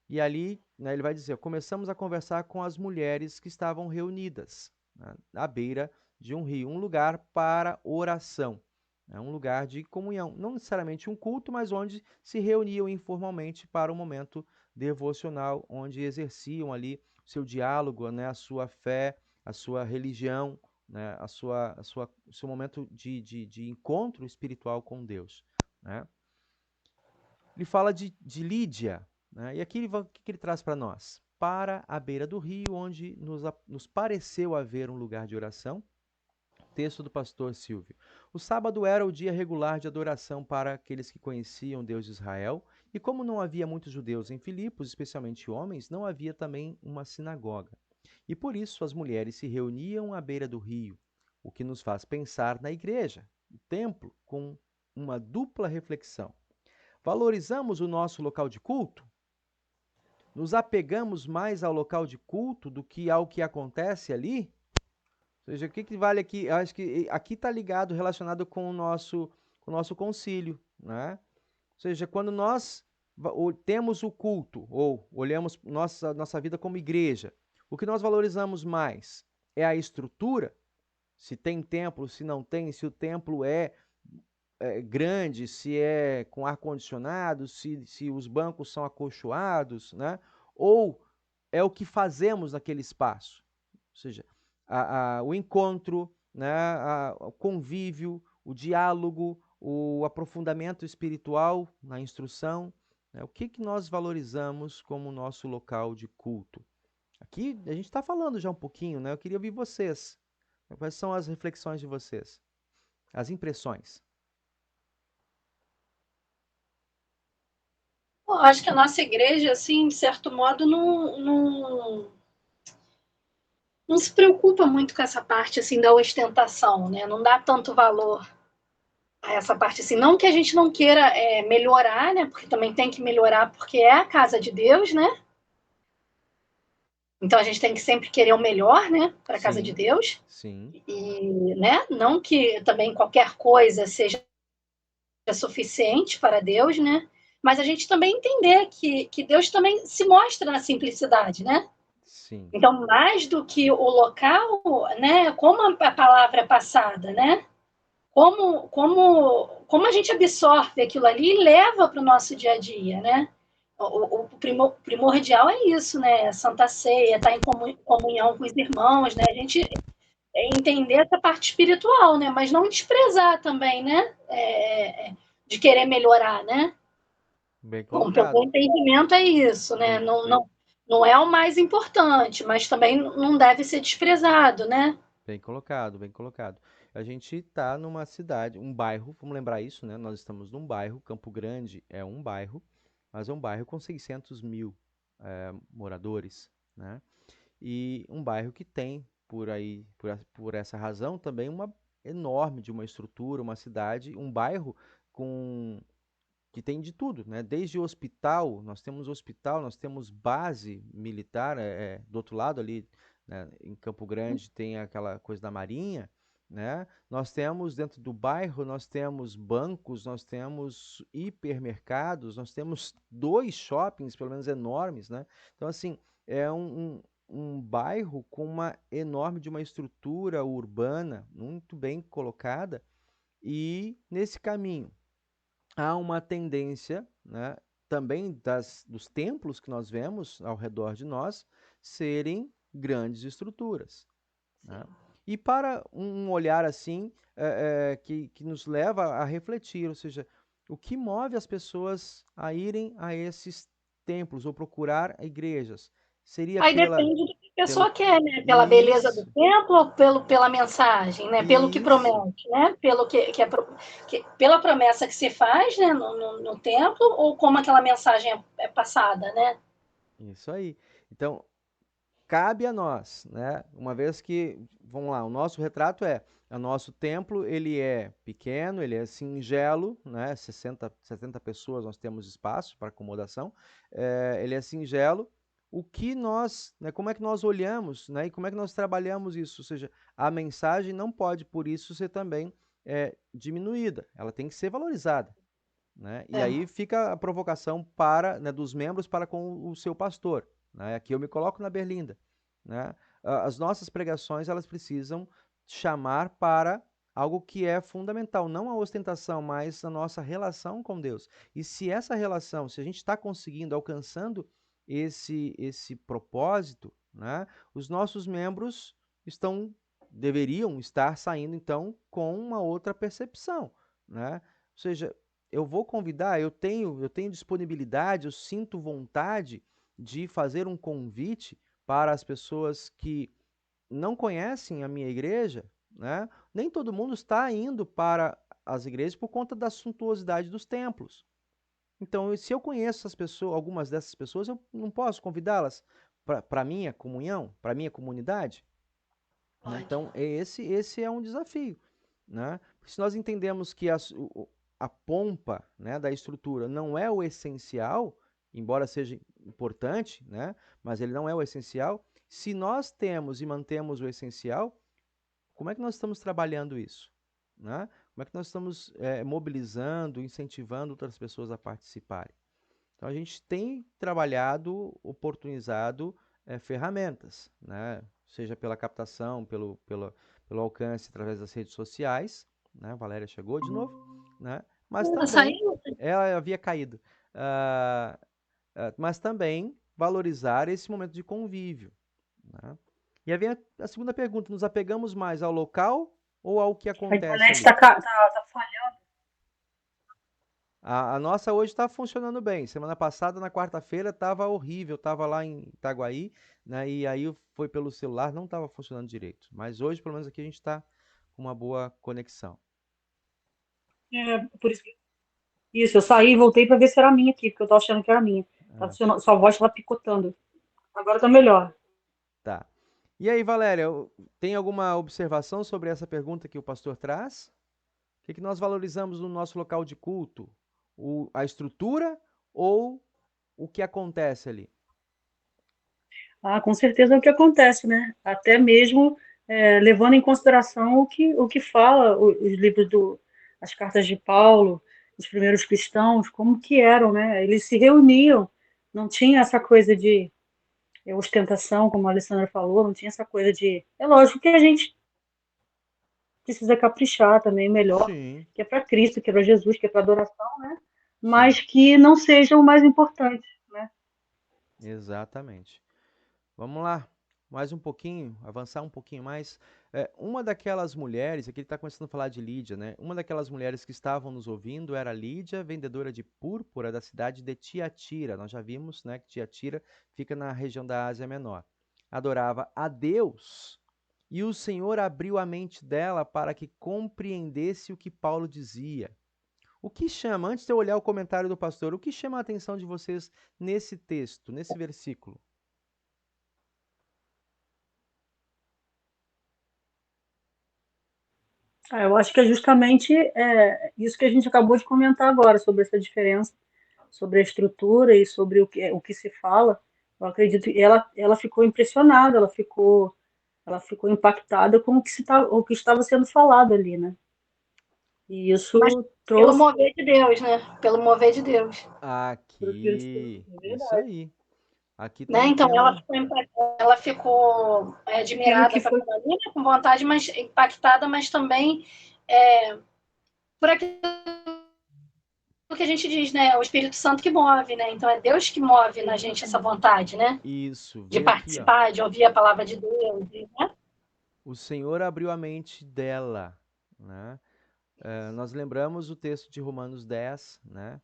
E ali, né, ele vai dizer, começamos a conversar com as mulheres que estavam reunidas, né, à beira de um rio, um lugar para oração, né, um lugar de comunhão, não necessariamente um culto, mas onde se reuniam informalmente para um momento devocional, onde exerciam ali o seu diálogo, né, a sua fé, a sua religião, né, o seu momento de encontro espiritual com Deus, né? Ele fala de Lídia, né? E aqui o que ele traz para nós? Para a beira do rio, onde nos pareceu haver um lugar de oração. Texto do pastor Silvio. O sábado era o dia regular de adoração para aqueles que conheciam Deus de Israel, e como não havia muitos judeus em Filipos, especialmente homens, não havia também uma sinagoga. E por isso as mulheres se reuniam à beira do rio, o que nos faz pensar na igreja, o templo, com uma dupla reflexão. Valorizamos o nosso local de culto? Nos apegamos mais ao local de culto do que ao que acontece ali? Ou seja, o que vale aqui? Eu acho que aqui está ligado, relacionado com o nosso concílio, né? Ou seja, quando nós temos o culto, ou olhamos nossa vida como igreja, o que nós valorizamos mais é a estrutura, se tem templo, se não tem, se o templo é grande, se é com ar-condicionado, se os bancos são acolchoados, né? Ou é o que fazemos naquele espaço. Ou seja, o encontro, né? O convívio, o diálogo, o aprofundamento espiritual na instrução, né? O que nós valorizamos como nosso local de culto? Aqui a gente está falando já um pouquinho, né? Eu queria ouvir vocês. Quais são as reflexões de vocês? As impressões?
Eu acho que a nossa igreja, assim, de certo modo, não se preocupa muito com essa parte assim da ostentação, né? Não dá tanto valor a essa parte assim. Não que a gente não queira melhorar, né? Porque também tem que melhorar, porque é a casa de Deus, né? Então a gente tem que sempre querer o melhor, né? Para a casa de
Sim,
Deus.
sim,
E, né? Não que também qualquer coisa seja suficiente para Deus, né? Mas a gente também entender que Deus também se mostra na simplicidade, né?
sim,
Então, mais do que o local, né? Como a palavra é passada, né? Como a gente absorve aquilo ali e leva para o nosso dia a dia, né? O primordial é isso, né? A Santa Ceia, estar em comunhão com os irmãos, né? A gente entender essa parte espiritual, né? Mas não desprezar também, né? De querer melhorar, né?
bem
Bom, pelo
colocado,
entendimento é isso, né?
bem,
Não é o mais importante, mas também não deve ser desprezado, né?
bem colocado, bem colocado. A gente está numa cidade, um bairro, vamos lembrar isso, né? Nós estamos num bairro, Campo Grande é um bairro, mas é um bairro com 600 mil moradores, né? E um bairro que tem, por essa razão, também uma enorme de uma estrutura, uma cidade, um bairro com que tem de tudo, né? Desde hospital, nós temos base militar, do outro lado ali, né, em Campo Grande tem aquela coisa da Marinha, né? Nós temos dentro do bairro, nós temos bancos, nós temos hipermercados, nós temos 2 shoppings, pelo menos enormes, né? Então, assim, é um bairro com uma enorme de uma estrutura urbana muito bem colocada e nesse caminho há uma tendência, né, também dos templos que nós vemos ao redor de nós serem grandes estruturas, né? E para um olhar assim, que nos leva a refletir, ou seja, o que move as pessoas a irem a esses templos ou procurar igrejas? Seria
Aí depende do que a
pelo,
pessoa quer, né? Pela beleza do
isso,
templo ou pela mensagem, né? Pelo que
isso,
promete, né? Pelo pela promessa que se faz, né? No templo ou como aquela mensagem é passada, né?
isso aí. Então, cabe a nós, né? Uma vez que, vamos lá, o nosso retrato o nosso templo, ele é pequeno, ele é singelo, né? 60, 70 pessoas nós temos espaço para acomodação, ele é singelo, o que nós, né, como é que nós olhamos, né, e como é que nós trabalhamos isso. Ou seja, a mensagem não pode, por isso, ser também diminuída. Ela tem que ser valorizada, né? E aí fica a provocação para, né, dos membros para com o seu pastor, né? Aqui eu me coloco na berlinda, né? As nossas pregações, elas precisam chamar para algo que é fundamental, não a ostentação, mas a nossa relação com Deus. E se essa relação, se a gente está conseguindo, alcançando esse propósito, né, os nossos membros deveriam estar saindo, então, com uma outra percepção, né? Ou seja, eu vou convidar, eu tenho disponibilidade, eu sinto vontade de fazer um convite para as pessoas que não conhecem a minha igreja, né? Nem todo mundo está indo para as igrejas por conta da suntuosidade dos templos. Então, se eu conheço essas pessoas, algumas dessas pessoas, eu não posso convidá-las para a minha comunhão, para a minha comunidade? Né? Então, esse é um desafio, né? Se nós entendemos que a pompa, né, da estrutura não é o essencial, embora seja importante, né, mas ele não é o essencial, se nós temos e mantemos o essencial, como é que nós estamos trabalhando isso? Né? Como é que nós estamos mobilizando, incentivando outras pessoas a participarem? Então, a gente tem trabalhado, oportunizado ferramentas, né? Seja pela captação, pelo alcance através das redes sociais, né? A Valéria chegou de novo, né? Mas também, ela havia caído. Mas também valorizar esse momento de convívio, né? E aí vem a segunda pergunta: nos apegamos mais ao local ou ao que
A
acontece
internet
ali?
tá falhando.
A nossa hoje está funcionando bem. Semana passada, na quarta-feira, estava horrível. Estava lá em Itaguaí, né? E aí foi pelo celular, não estava funcionando direito. Mas hoje, pelo menos aqui, a gente está com uma boa conexão.
Por isso, isso, eu saí e voltei para ver se era minha aqui, porque eu tô achando que era minha.
Ah,
Sua voz estava picotando. Agora tá melhor.
tá. E aí, Valéria, tem alguma observação sobre essa pergunta que o pastor traz? O que nós valorizamos no nosso local de culto? A estrutura ou o que acontece ali?
Ah, com certeza é o que acontece, né? Até mesmo levando em consideração o que fala os livros as cartas de Paulo, os primeiros cristãos, como que eram, né? Eles se reuniam, não tinha essa coisa de ostentação, como a Alessandra falou, não tinha essa coisa de. É lógico que a gente precisa caprichar também melhor,
Sim,
que é para Cristo, que é para Jesus, que é para adoração, né?
sim,
Mas que não seja o mais importante, né?
exatamente. Vamos lá, mais um pouquinho, avançar um pouquinho mais. Uma daquelas mulheres, aqui ele está começando a falar de Lídia, né? Uma daquelas mulheres que estavam nos ouvindo era Lídia, vendedora de púrpura da cidade de Tiatira. Nós já vimos, né, que Tiatira fica na região da Ásia Menor. Adorava a Deus e o Senhor abriu a mente dela para que compreendesse o que Paulo dizia. O que chama, antes de eu olhar o comentário do pastor, o que chama a atenção de vocês nesse texto, nesse versículo?
Eu acho que é justamente isso que a gente acabou de comentar agora, sobre essa diferença, sobre a estrutura e sobre o que se fala. Eu acredito que ela ficou impressionada, ela ficou impactada com o que estava sendo falado ali, né? E
Mas
isso
pelo
trouxe
mover de Deus, né? Pelo mover de Deus.
para o Espírito Santo,
Aqui,
é
isso
verdade.
aí. Aqui
Né?
estamos
Então
tendo.
ela ficou
Aquilo
admirada
que
com
foi.
aquilo ali, né? Com vontade, mas impactada, mas também é, por aquilo que a gente diz, né? O Espírito Santo que move, né? Então é Deus que move na gente essa vontade, né?
Isso,
De
veio aqui, ó.
participar, de ouvir a palavra de Deus, né?
O Senhor abriu a mente dela, né? Nós lembramos o texto de Romanos 10, né?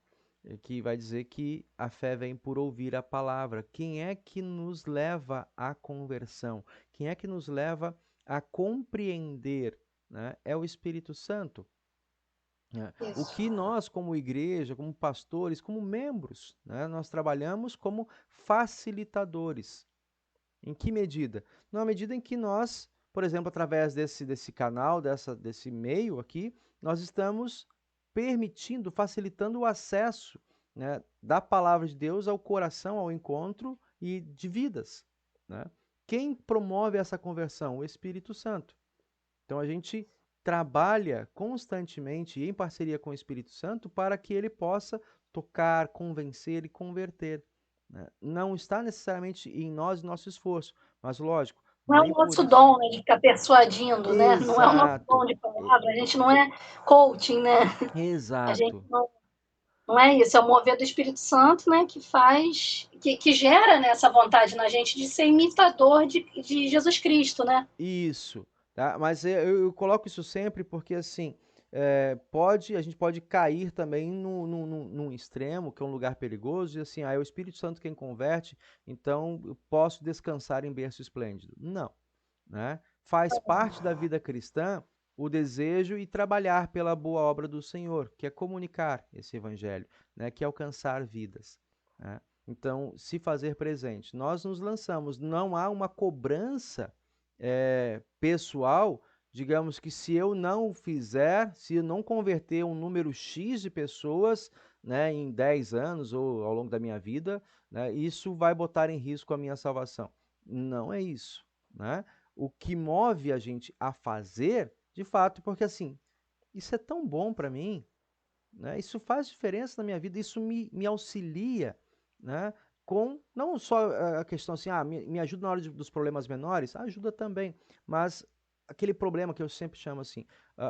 Que vai dizer que a fé vem por ouvir a palavra. Quem é que nos leva à conversão? Quem é que nos leva a compreender, né? É o Espírito Santo. O
Isso.
que nós, como igreja, como pastores, como membros, né, nós trabalhamos como facilitadores. Em que medida? Na medida em que nós, por exemplo, através desse canal, desse meio aqui, nós estamos permitindo, facilitando o acesso, né, da palavra de Deus ao coração, ao encontro e de vidas, né? Quem promove essa conversão? O Espírito Santo. Então a gente trabalha constantemente em parceria com o Espírito Santo para que ele possa tocar, convencer e converter, né? Não está necessariamente em nós e nosso esforço, mas lógico,
Não é o
nem por
nosso
isso.
dom, né, de ficar persuadindo, né? Não é o nosso dom
Exato,
de palavra, a gente não é coaching, né? A gente
exato.
não é isso, é o mover do Espírito Santo, né, que faz, que gera, né, essa vontade na gente de ser imitador de Jesus Cristo, né?
Isso, tá? Mas eu coloco isso sempre porque, assim, a gente pode cair também num extremo, que é um lugar perigoso, e assim, é o Espírito Santo quem converte, então eu posso descansar em berço esplêndido. Não, né? Faz parte da vida cristã o desejo e trabalhar pela boa obra do Senhor, que é comunicar esse evangelho, né? Que é alcançar vidas, né? Então, se fazer presente. Nós nos lançamos, não há uma cobrança pessoal, digamos que se eu não fizer, se eu não converter um número X de pessoas, né, em 10 anos ou ao longo da minha vida, né, isso vai botar em risco a minha salvação. Não é isso, né? O que move a gente a fazer, de fato, porque assim, isso é tão bom para mim, né? Isso faz diferença na minha vida, isso me auxilia, né? Com não só a questão assim, me ajuda na hora dos problemas menores, ajuda também, mas aquele problema que eu sempre chamo assim,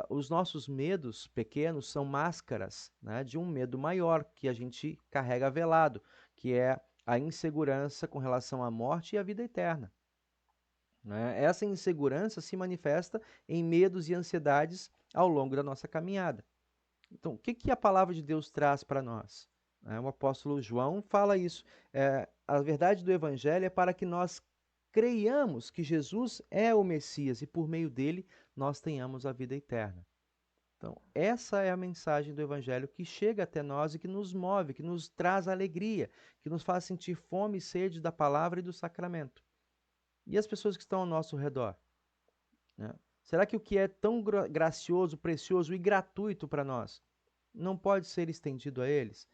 os nossos medos pequenos são máscaras, né, de um medo maior que a gente carrega velado, que é a insegurança com relação à morte e à vida eterna, né? Essa insegurança se manifesta em medos e ansiedades ao longo da nossa caminhada. Então, o que, que a palavra de Deus traz para nós? O apóstolo João fala isso. A verdade do Evangelho é para que nós creiamos que Jesus é o Messias e por meio dele nós tenhamos a vida eterna. Então, essa é a mensagem do Evangelho que chega até nós e que nos move, que nos traz alegria, que nos faz sentir fome e sede da palavra e do sacramento. E as pessoas que estão ao nosso redor, né? Será que o que é tão gracioso, precioso e gratuito para nós não pode ser estendido a eles?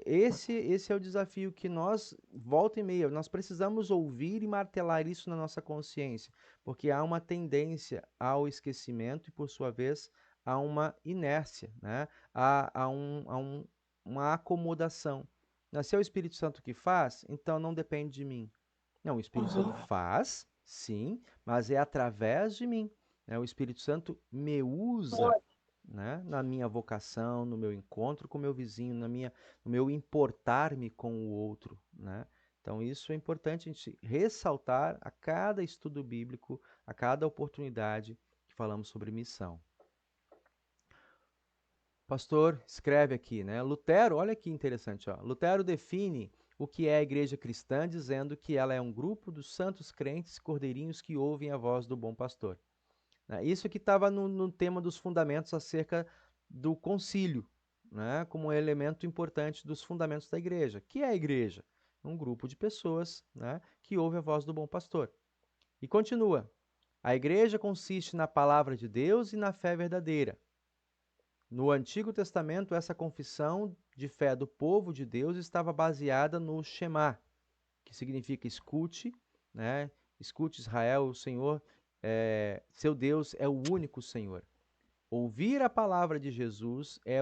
Esse é o desafio que nós, volta e meia, nós precisamos ouvir e martelar isso na nossa consciência, porque há uma tendência ao esquecimento e, por sua vez, há uma inércia, né? Uma acomodação. Se é o Espírito Santo que faz, então não depende de mim. Não, o Espírito Santo faz, sim, mas é através de mim, né? O Espírito Santo me usa, né, na minha vocação, no meu encontro com o meu vizinho, no meu importar-me com o outro, né? Então isso é importante a gente ressaltar a cada estudo bíblico, a cada oportunidade que falamos sobre missão. Pastor escreve aqui, né? Lutero, olha que interessante, ó. Lutero define o que é a igreja cristã, dizendo que ela é um grupo dos santos crentes cordeirinhos que ouvem a voz do bom pastor, né? Isso que estava no tema dos fundamentos acerca do concílio, né? Como um elemento importante dos fundamentos da igreja. Que é a igreja? Um grupo de pessoas, né, que ouve a voz do bom pastor. E continua. A igreja consiste na palavra de Deus e na fé verdadeira. No Antigo Testamento, essa confissão de fé do povo de Deus estava baseada no Shema, que significa escute, né? Escute, Israel, o Senhor, seu Deus é o único Senhor. Ouvir a palavra de Jesus é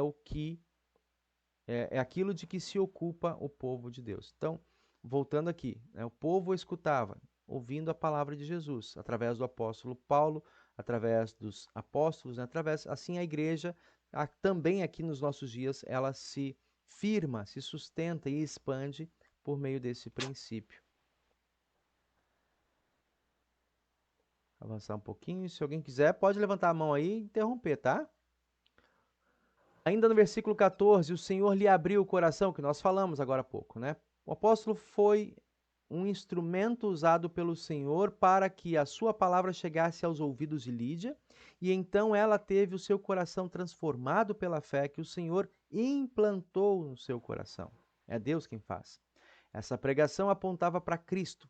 aquilo de que se ocupa o povo de Deus. Então, voltando aqui, né, o povo escutava, ouvindo a palavra de Jesus, através do apóstolo Paulo, através dos apóstolos, né, assim a igreja, também aqui nos nossos dias, ela se firma, se sustenta e expande por meio desse princípio. Avançar um pouquinho, se alguém quiser, pode levantar a mão aí e interromper, tá? Ainda no versículo 14, o Senhor lhe abriu o coração, que nós falamos agora há pouco, né? O apóstolo foi um instrumento usado pelo Senhor para que a sua palavra chegasse aos ouvidos de Lídia, e então ela teve o seu coração transformado pela fé que o Senhor implantou no seu coração. É Deus quem faz. Essa pregação apontava para Cristo,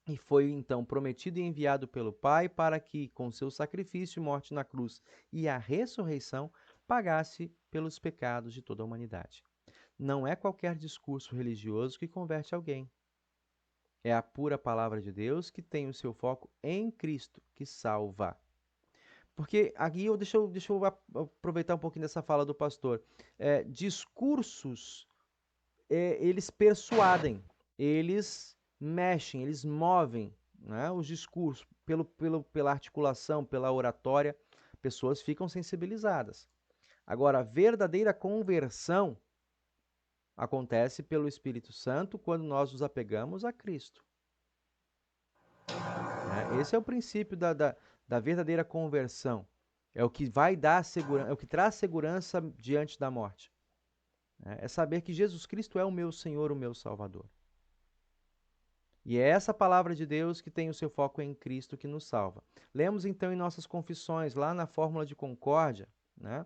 e foi então prometido e enviado pelo Pai para que, com seu sacrifício e morte na cruz e a ressurreição, pagasse pelos pecados de toda a humanidade. Não é qualquer discurso religioso que converte alguém. É a pura palavra de Deus que tem o seu foco em Cristo, que salva. Porque aqui deixa eu aproveitar um pouquinho dessa fala do pastor. Discursos, eles persuadem, eles mexem, eles movem, né, os discursos pela articulação, pela oratória, pessoas ficam sensibilizadas. Agora, a verdadeira conversão acontece pelo Espírito Santo quando nós nos apegamos a Cristo. Esse é o princípio da verdadeira conversão. É o que vai dar segurança, é o que traz segurança diante da morte. É saber que Jesus Cristo é o meu Senhor, o meu Salvador. E é essa palavra de Deus que tem o seu foco em Cristo que nos salva. Lemos então em nossas confissões, lá na fórmula de concórdia, né?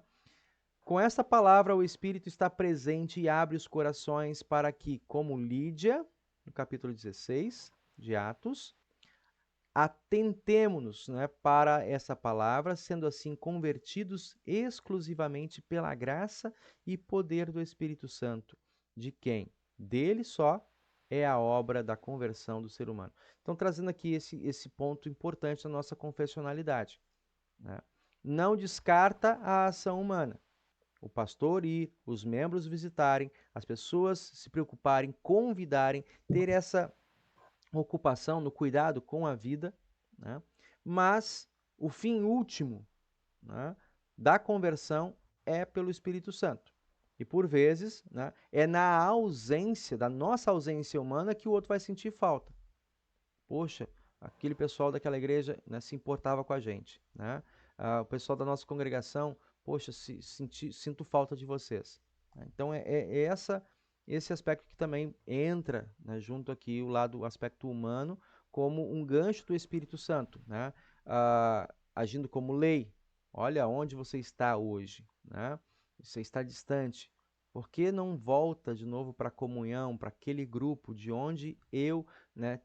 Com esta palavra, o Espírito está presente e abre os corações para que, como Lídia, no capítulo 16 de Atos, atentemo-nos, né, para essa palavra, sendo assim convertidos exclusivamente pela graça e poder do Espírito Santo, de quem? Dele só é a obra da conversão do ser humano. Então, trazendo aqui esse ponto importante da nossa confessionalidade, né? Não descarta a ação humana. O pastor ir, os membros visitarem, as pessoas se preocuparem, convidarem, ter essa ocupação no cuidado com a vida, né? Mas o fim último, né, da conversão é pelo Espírito Santo. E por vezes, né, é na ausência, da nossa ausência humana, que o outro vai sentir falta. Poxa, aquele pessoal daquela igreja, né, se importava com a gente, né? O pessoal da nossa congregação, poxa, sinto falta de vocês. Então esse aspecto que também entra, né, junto aqui o aspecto humano, como um gancho do Espírito Santo, né? Agindo como lei. Olha onde você está hoje, né? Você está distante. Por que não volta de novo para a comunhão, para aquele grupo de onde eu, né,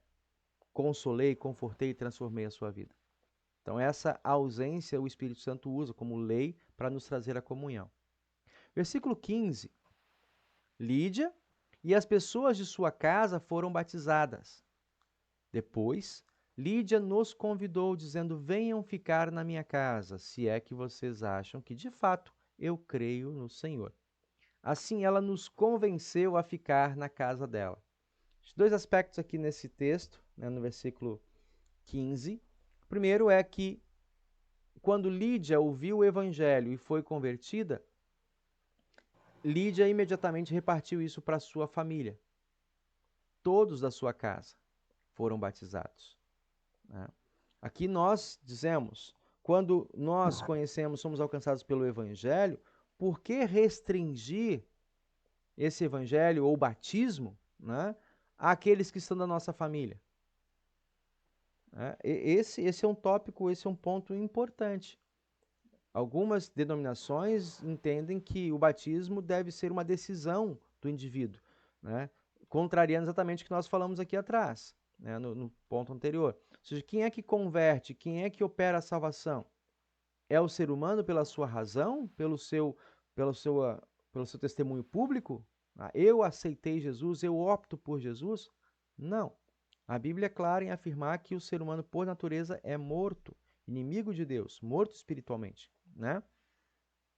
consolei, confortei e transformei a sua vida? Então essa ausência o Espírito Santo usa como lei para nos trazer a comunhão. Versículo 15. Lídia e as pessoas de sua casa foram batizadas. Depois, Lídia nos convidou, dizendo: venham ficar na minha casa, se é que vocês acham que, de fato, eu creio no Senhor. Assim, ela nos convenceu a ficar na casa dela. Os dois aspectos aqui nesse texto, né, no versículo 15. O primeiro é que, quando Lídia ouviu o evangelho e foi convertida, Lídia imediatamente repartiu isso para sua família. Todos da sua casa foram batizados, né? Aqui nós dizemos, quando nós conhecemos, somos alcançados pelo Evangelho, por que restringir esse Evangelho ou batismo, né, àqueles que estão da nossa família? Esse é um tópico, esse é um ponto importante. Algumas denominações entendem que o batismo deve ser uma decisão do indivíduo, né, contrariando exatamente o que nós falamos aqui atrás, né, no ponto anterior. Ou seja, quem é que converte, quem é que opera a salvação? É o ser humano pela sua razão, pelo seu testemunho público? Eu aceitei Jesus, eu opto por Jesus? Não. A Bíblia é clara em afirmar que o ser humano, por natureza, é morto, inimigo de Deus, morto espiritualmente, né?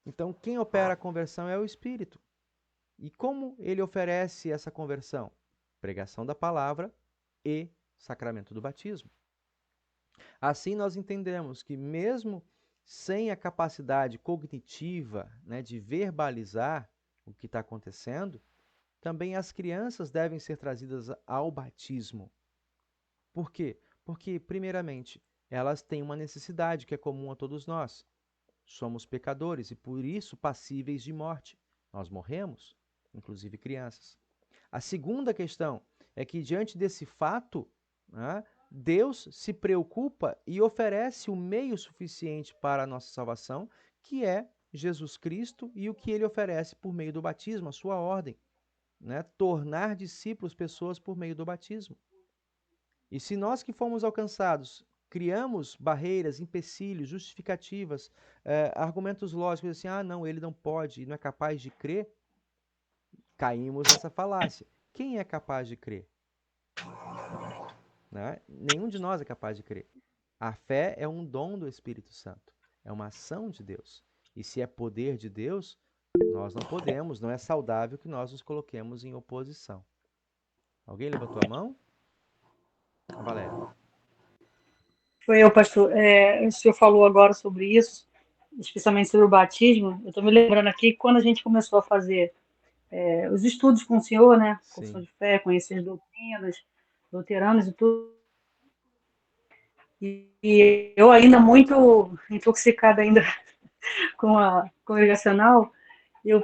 Então, quem opera a conversão é o Espírito. E como ele oferece essa conversão? Pregação da palavra e sacramento do batismo. Assim, nós entendemos que mesmo sem a capacidade cognitiva, né, de verbalizar o que está acontecendo, também as crianças devem ser trazidas ao batismo. Por quê? Porque, primeiramente, elas têm uma necessidade que é comum a todos nós. Somos pecadores e, por isso, passíveis de morte. Nós morremos, inclusive crianças. A segunda questão é que, diante desse fato, né, Deus se preocupa e oferece o meio suficiente para a nossa salvação, que é Jesus Cristo e o que ele oferece por meio do batismo, a sua ordem, né? Tornar discípulos pessoas por meio do batismo. E se nós que fomos alcançados criamos barreiras, empecilhos, justificativas, argumentos lógicos assim, não, ele não pode, não é capaz de crer, caímos nessa falácia. Quem é capaz de crer? né? Nenhum de nós é capaz de crer. A fé é um dom do Espírito Santo, é uma ação de Deus. E se é poder de Deus, nós não podemos, não é saudável que nós nos coloquemos em oposição. Alguém levantou a mão? A Valéria.
Foi eu, pastor. O senhor falou agora sobre isso, especialmente sobre o batismo. Eu estou me lembrando aqui que quando a gente começou a fazer os estudos com o senhor, né? Confissão
Sim.
de fé, conhecer as doutrinas, luteranas e tudo. E eu ainda muito intoxicada ainda com a congregacional, eu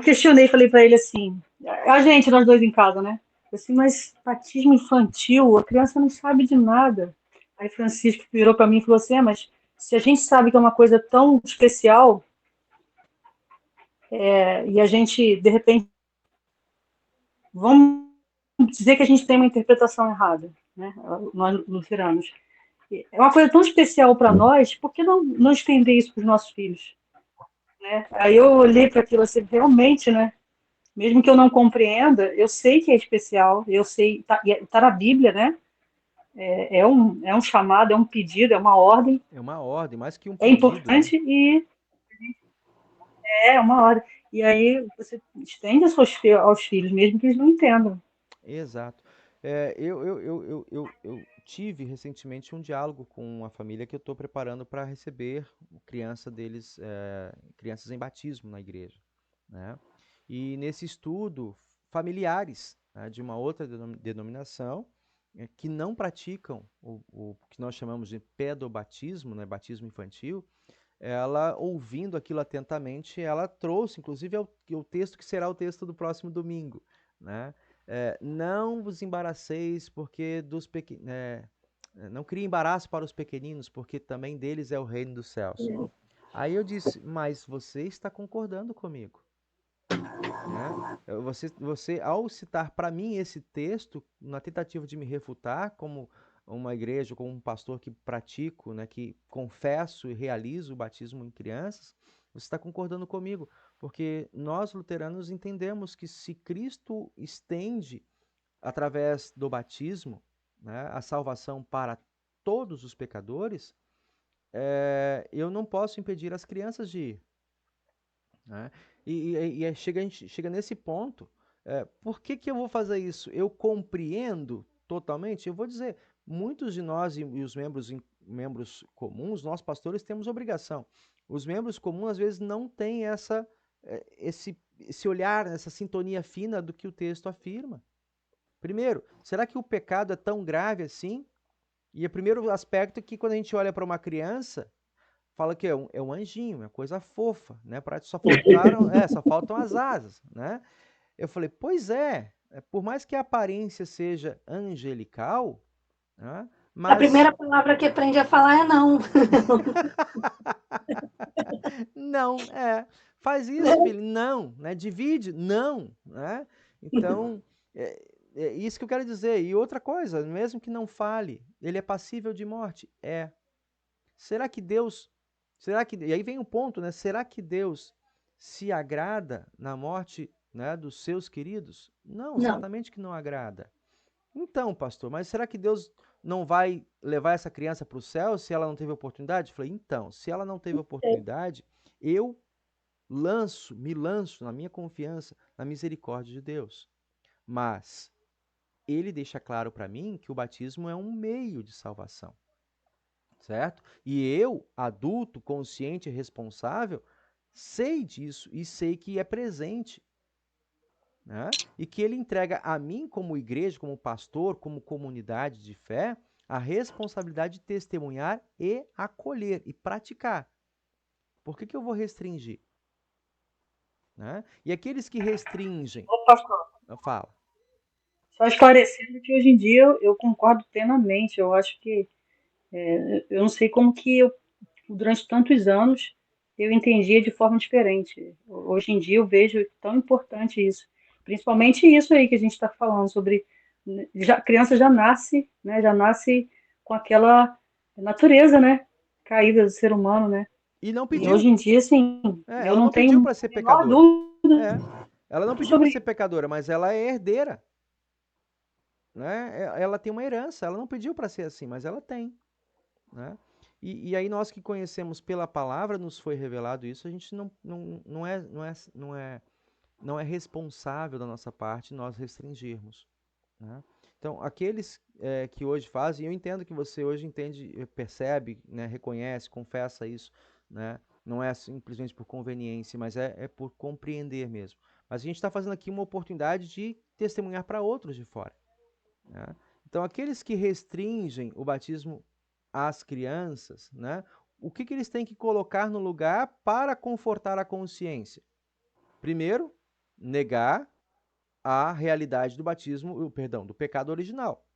questionei, falei para ele assim, nós dois em casa, né? Assim, mas batismo infantil, a criança não sabe de nada. Aí Francisco virou para mim e falou assim, mas se a gente sabe que é uma coisa tão especial, e a gente, de repente, vamos dizer que a gente tem uma interpretação errada, né? Nós luteranos. É uma coisa tão especial para nós, por que não estender isso para os nossos filhos? Né? Aí eu olhei para aquilo assim, realmente, né? Mesmo que eu não compreenda, eu sei que é especial, eu sei, tá na Bíblia, né? É um chamado, é um pedido, é uma ordem,
É uma ordem, mais que um
é
pedido, né?
importante e é uma ordem. E aí você estende aos filhos, mesmo que eles não entendam.
Exato. Eu tive recentemente um diálogo com uma família que eu estou preparando para receber criança deles, crianças em batismo na igreja, né? E nesse estudo, familiares, né, de uma outra denominação que não praticam o que nós chamamos de pedobatismo, né, batismo infantil, ela, ouvindo aquilo atentamente, ela trouxe, inclusive, o texto que será o texto do próximo domingo, né? Não vos embaraceis, porque não crie embaraço para os pequeninos, porque também deles é o reino dos céus. Aí eu disse, mas você está concordando comigo, né? Você, ao citar para mim esse texto, na tentativa de me refutar, como uma igreja, como um pastor que pratico, né, que confesso e realizo o batismo em crianças, você está concordando comigo, porque nós luteranos entendemos que se Cristo estende, através do batismo, né, a salvação para todos os pecadores, eu não posso impedir as crianças de ir, né? A gente chega nesse ponto. Por que eu vou fazer isso? Eu compreendo totalmente? Eu vou dizer, muitos de nós e os membros comuns, nós pastores temos obrigação. Os membros comuns, às vezes, não têm esse olhar, essa sintonia fina do que o texto afirma. Primeiro, será que o pecado é tão grave assim? E o primeiro aspecto é que quando a gente olha para uma criança, fala que é um anjinho, é uma coisa fofa, né? Só faltam as asas, né? Eu falei, pois por mais que a aparência seja angelical, né?
A
Mas
primeira palavra que aprende a falar é não.
não, faz isso, filho, não, né? Divide, não, né? Então, é isso que eu quero dizer. E outra coisa, mesmo que não fale, ele é passível de morte? É. Será que Deus, e aí vem um ponto, né? Será que Deus se agrada na morte, né, dos seus queridos? Não,
Não.
certamente que não agrada. Então, pastor, mas será que Deus não vai levar essa criança para o céu se ela não teve oportunidade? Eu falei, então, se ela não teve oportunidade, eu me lanço na minha confiança, na misericórdia de Deus. Mas ele deixa claro para mim que o batismo é um meio de salvação. Certo? E eu, adulto, consciente e responsável, sei disso e sei que é presente, né? E que ele entrega a mim, como igreja, como pastor, como comunidade de fé, a responsabilidade de testemunhar e acolher e praticar. Por que eu vou restringir? Né? E aqueles que restringem...
Ô, pastor,
Fala.
só esclarecendo que hoje em dia eu concordo plenamente. Eu acho que eu não sei como que durante tantos anos, eu entendia de forma diferente. Hoje em dia eu vejo tão importante isso. Principalmente isso aí que a gente está falando sobre a criança já nasce, né? Já nasce com aquela natureza, né? Caída do ser humano, né?
E não
E
pediu.
hoje em dia, assim, eu
Ela
não
não pediu
tenho
para ser
a menor
pecadora.
dúvida
Ela não pediu para
sobre
ser pecadora, mas ela é herdeira. né? Ela tem uma herança, ela não pediu para ser assim, mas ela tem, né? E aí nós que conhecemos pela palavra, nos foi revelado isso, a gente não é responsável da nossa parte nós restringirmos, né? Então, aqueles que hoje fazem, eu entendo que você hoje entende, percebe, né, reconhece, confessa isso, né? Não é simplesmente por conveniência, mas é por compreender mesmo. Mas a gente está fazendo aqui uma oportunidade de testemunhar para outros de fora, né? Então, aqueles que restringem o batismo às crianças, né, o que eles têm que colocar no lugar para confortar a consciência? Primeiro, negar a realidade do batismo, perdão, do pecado original.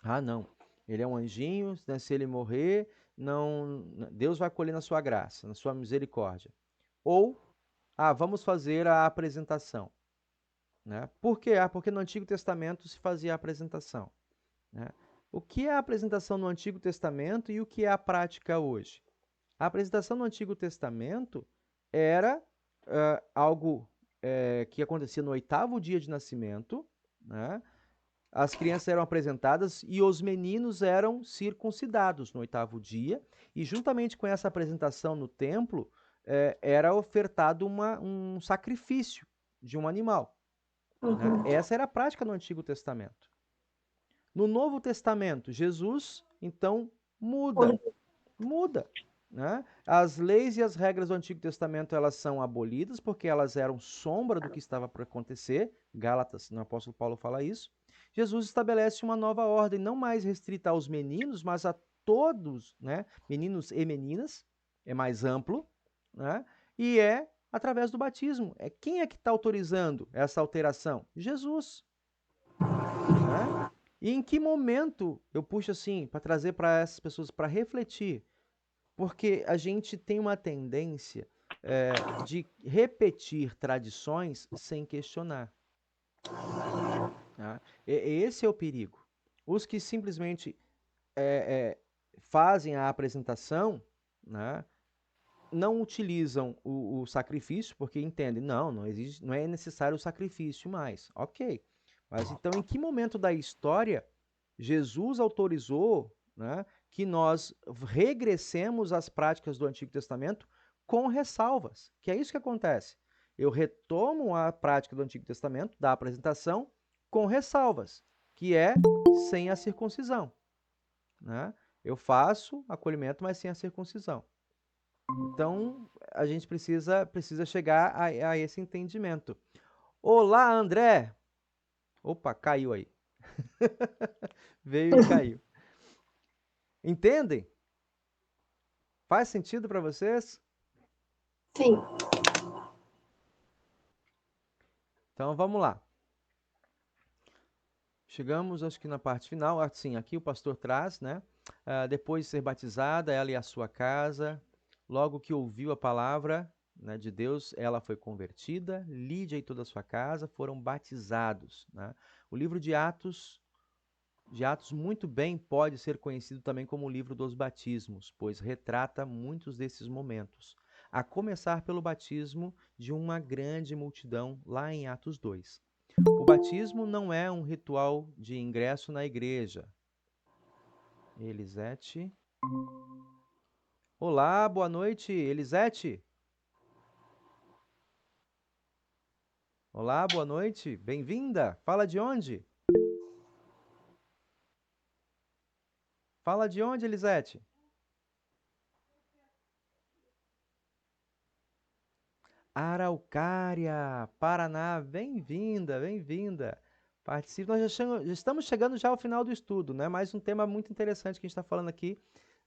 Ah, não. Ele é um anjinho, né, se ele morrer, não, Deus vai colher na sua graça, na sua misericórdia. Ou, vamos fazer a apresentação, né? Por quê? Porque no Antigo Testamento se fazia a apresentação, né? O que é a apresentação no Antigo Testamento e o que é a prática hoje? A apresentação no Antigo Testamento era algo que acontecia no 8º dia de nascimento, né? As crianças eram apresentadas e os meninos eram circuncidados no 8º dia, e juntamente com essa apresentação no templo, era ofertado um sacrifício de um animal, né? Essa era a prática no Antigo Testamento. No Novo Testamento, Jesus, então, muda, né? As leis e as regras do Antigo Testamento, elas são abolidas porque elas eram sombra do que estava para acontecer. Gálatas, no apóstolo Paulo fala isso. Jesus estabelece uma nova ordem, não mais restrita aos meninos, mas a todos, né? Meninos e meninas, é mais amplo, né? E é através do batismo. Quem é que está autorizando essa alteração? Jesus, né? E em que momento eu puxo assim para trazer para essas pessoas para refletir? Porque a gente tem uma tendência de repetir tradições sem questionar, tá? Esse é o perigo. Os que simplesmente fazem a apresentação, né, não utilizam o sacrifício porque entendem, não existe, não é necessário o sacrifício mais. Ok. Mas então, em que momento da história Jesus autorizou, né, que nós regressemos às práticas do Antigo Testamento com ressalvas? Que é isso que acontece. Eu retomo a prática do Antigo Testamento, da apresentação, com ressalvas, que é sem a circuncisão, né? Eu faço acolhimento, mas sem a circuncisão. Então, a gente precisa chegar a esse entendimento. Olá, André! Opa, caiu aí. Veio e caiu. Entendem? Faz sentido para vocês?
Sim.
Então, vamos lá. Chegamos, acho que na parte final. Assim, aqui o pastor traz, né? Depois de ser batizada, ela e a sua casa, logo que ouviu a palavra, né, de Deus, ela foi convertida. Lídia e toda a sua casa foram batizados, né? O livro de Atos muito bem pode ser conhecido também como o livro dos batismos, pois retrata muitos desses momentos, a começar pelo batismo de uma grande multidão lá em Atos 2. O batismo não é um ritual de ingresso na igreja. Elisete. Olá, boa noite, Elisete. Olá, boa noite, bem-vinda. Fala de onde? Fala de onde, Elisete? Araucária, Paraná, bem-vinda, bem-vinda. Participe. Nós já estamos chegando já ao final do estudo, né? Mais um tema muito interessante que a gente está falando aqui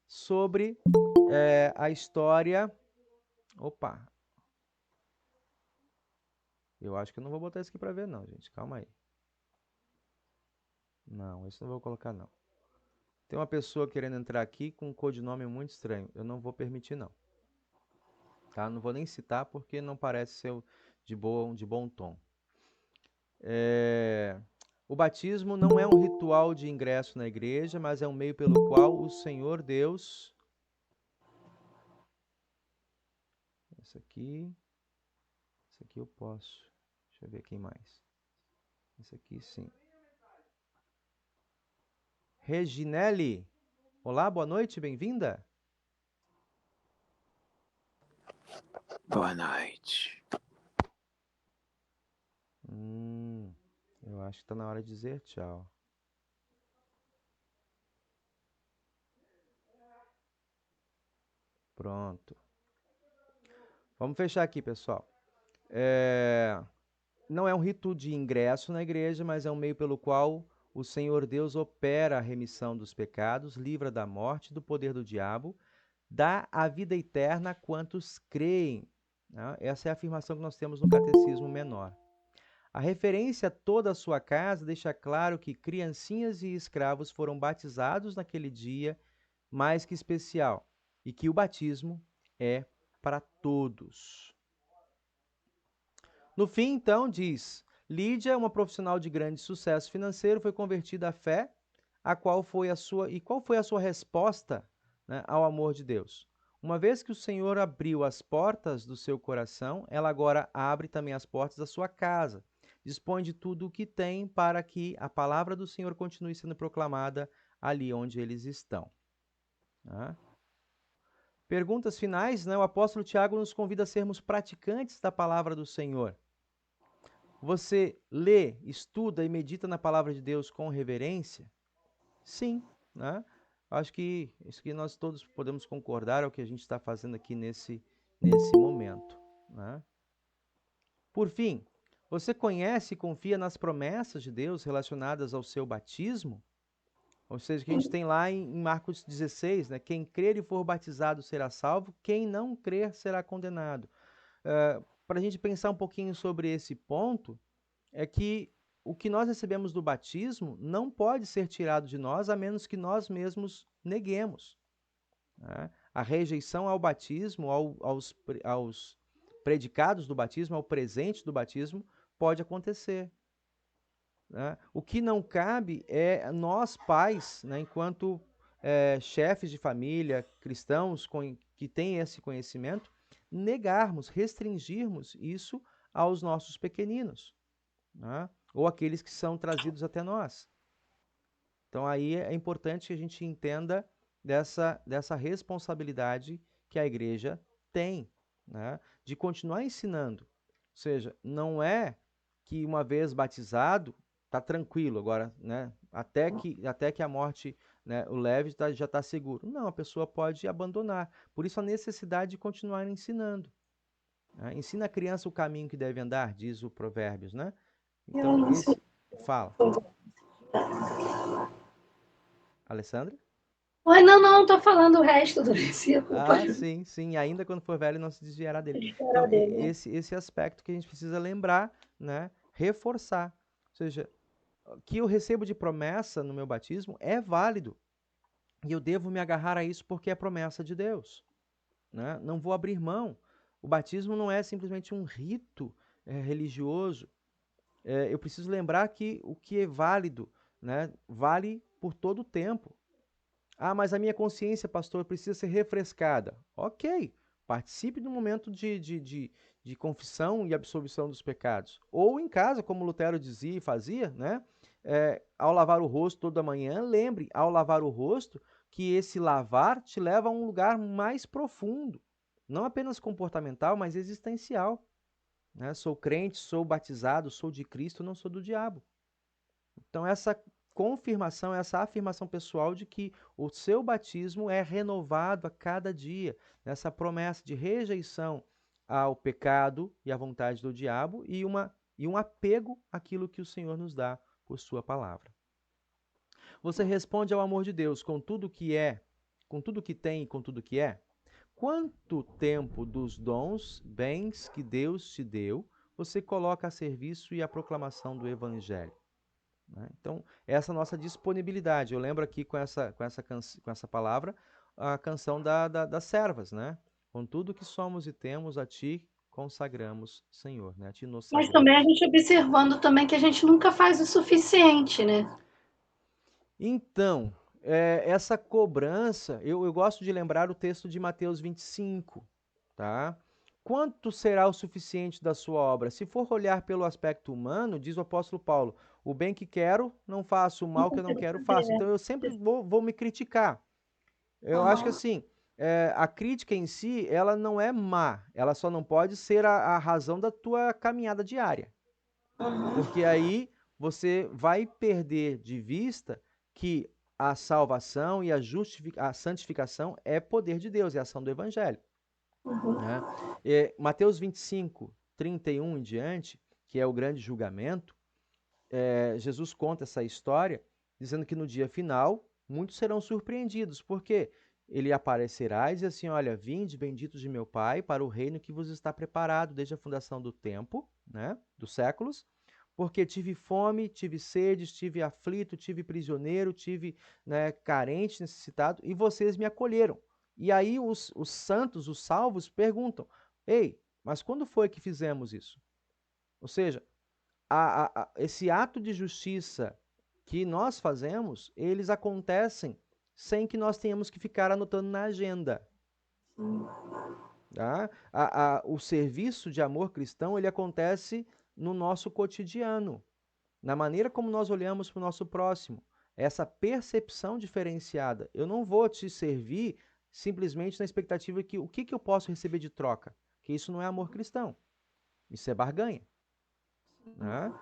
sobre a história. Opa, eu acho que eu não vou botar isso aqui para ver, não, gente. Calma aí. Não, isso não vou colocar, não. Tem uma pessoa querendo entrar aqui com um codinome muito estranho. Eu não vou permitir, não. Tá? Não vou nem citar porque não parece ser de bom tom. O batismo não é um ritual de ingresso na igreja, mas é um meio pelo qual o Senhor Deus. Esse aqui eu posso. Deixa eu ver quem mais. Esse aqui sim. Reginelli. Olá, boa noite, bem-vinda.
Boa noite.
Eu acho que está na hora de dizer tchau. Pronto. Vamos fechar aqui, pessoal. Não é um rito de ingresso na igreja, mas é um meio pelo qual o Senhor Deus opera a remissão dos pecados, livra da morte, do poder do diabo, dá a vida eterna a quantos creem. Né? Essa é a afirmação que nós temos no Catecismo Menor. A referência a toda a sua casa deixa claro que criancinhas e escravos foram batizados naquele dia mais que especial e que o batismo é para todos. No fim, então, diz, Lídia, uma profissional de grande sucesso financeiro, foi convertida à fé, qual foi a sua resposta, né, ao amor de Deus? Uma vez que o Senhor abriu as portas do seu coração, ela agora abre também as portas da sua casa. Dispõe de tudo o que tem para que a palavra do Senhor continue sendo proclamada ali onde eles estão. Tá? Perguntas finais, né? O apóstolo Tiago nos convida a sermos praticantes da palavra do Senhor. Você lê, estuda e medita na palavra de Deus com reverência? Sim, né? Acho que isso que nós todos podemos concordar é o que a gente está fazendo aqui nesse momento, né? Por fim, você conhece e confia nas promessas de Deus relacionadas ao seu batismo? Ou seja, que a gente tem lá em Marcos 16, né? Quem crer e for batizado será salvo, quem não crer será condenado. Para a gente pensar um pouquinho sobre esse ponto, é que o que nós recebemos do batismo não pode ser tirado de nós a menos que nós mesmos neguemos. Né? A rejeição ao batismo, aos predicados do batismo, ao presente do batismo, pode acontecer. Né? O que não cabe é nós, pais, né, enquanto chefes de família, cristãos que têm esse conhecimento, negarmos, restringirmos isso aos nossos pequeninos. Né? Ou aqueles que são trazidos até nós. Então aí é importante que a gente entenda dessa responsabilidade que a igreja tem, né? De continuar ensinando. Ou seja, não é que uma vez batizado, está tranquilo agora, né? Até que a morte, né, o leve já está seguro. Não, a pessoa pode abandonar. Por isso a necessidade de continuar ensinando. Né? Ensina a criança o caminho que deve andar, diz o Provérbios, né? Então, fala. Alessandra?
Oi, não, tô falando o resto do versículo.
Sim. Ainda quando for velho, não se desviará dele. Então, esse aspecto que a gente precisa lembrar, né? Reforçar. Ou seja, que eu recebo de promessa no meu batismo é válido. E eu devo me agarrar a isso porque é promessa de Deus. Né? Não vou abrir mão. O batismo não é simplesmente um rito religioso. Eu preciso lembrar que o que é válido, né, vale por todo o tempo. Ah, mas a minha consciência, pastor, precisa ser refrescada. Ok, participe do momento de confissão e absolvição dos pecados. Ou em casa, como Lutero dizia e fazia, né? Ao lavar o rosto toda manhã, lembre, ao lavar o rosto, que esse lavar te leva a um lugar mais profundo. Não apenas comportamental, mas existencial. Né? Sou crente, sou batizado, sou de Cristo, não sou do diabo. Então, essa confirmação, essa afirmação pessoal de que o seu batismo é renovado a cada dia, nessa promessa de rejeição ao pecado e à vontade do diabo e um apego àquilo que o Senhor nos dá por sua palavra. Você responde ao amor de Deus com tudo que é, com tudo que tem e com tudo que é? Quanto tempo dos dons, bens que Deus te deu, você coloca a serviço e a proclamação do Evangelho? Né? Então, essa nossa disponibilidade. Eu lembro aqui com essa palavra a canção das servas, né? Com tudo que somos e temos, a Ti consagramos, Senhor. Né? A Ti nos
Mas
sagramos.
também a gente observando também que a gente nunca faz o suficiente, né?
Então, essa cobrança, eu gosto de lembrar o texto de Mateus 25, tá? quanto será o suficiente da sua obra? Se for olhar pelo aspecto humano, diz o apóstolo Paulo, o bem que quero, não faço, o
Não
mal que eu não
consigo
quero, faço.
fazer.
Então eu sempre vou me criticar. Eu acho que
Aham.
assim, a crítica em si, ela não é má, ela só não pode ser a razão da tua caminhada diária.
Uhum.
Porque aí você vai perder de vista que a salvação e a santificação é poder de Deus, é ação do Evangelho.
Uhum.
Né? Mateus 25, 31 em diante, que é o grande julgamento, Jesus conta essa história dizendo que no dia final muitos serão surpreendidos, porque ele aparecerá e diz assim: olha, vinde, benditos de meu Pai, para o reino que vos está preparado desde a fundação do tempo, né, dos séculos, porque tive fome, tive sede, estive aflito, tive prisioneiro, tive, né, carente, necessitado, e vocês me acolheram. E aí os santos, os salvos, perguntam: ei, mas quando foi que fizemos isso? Ou seja, esse ato de justiça que nós fazemos, eles acontecem sem que nós tenhamos que ficar anotando na agenda. Tá? O serviço de amor cristão, ele acontece no nosso cotidiano, na maneira como nós olhamos para o nosso próximo. Essa percepção diferenciada. Eu não vou te servir simplesmente na expectativa que o que eu posso receber de troca, que isso não é amor cristão, isso é barganha. Né?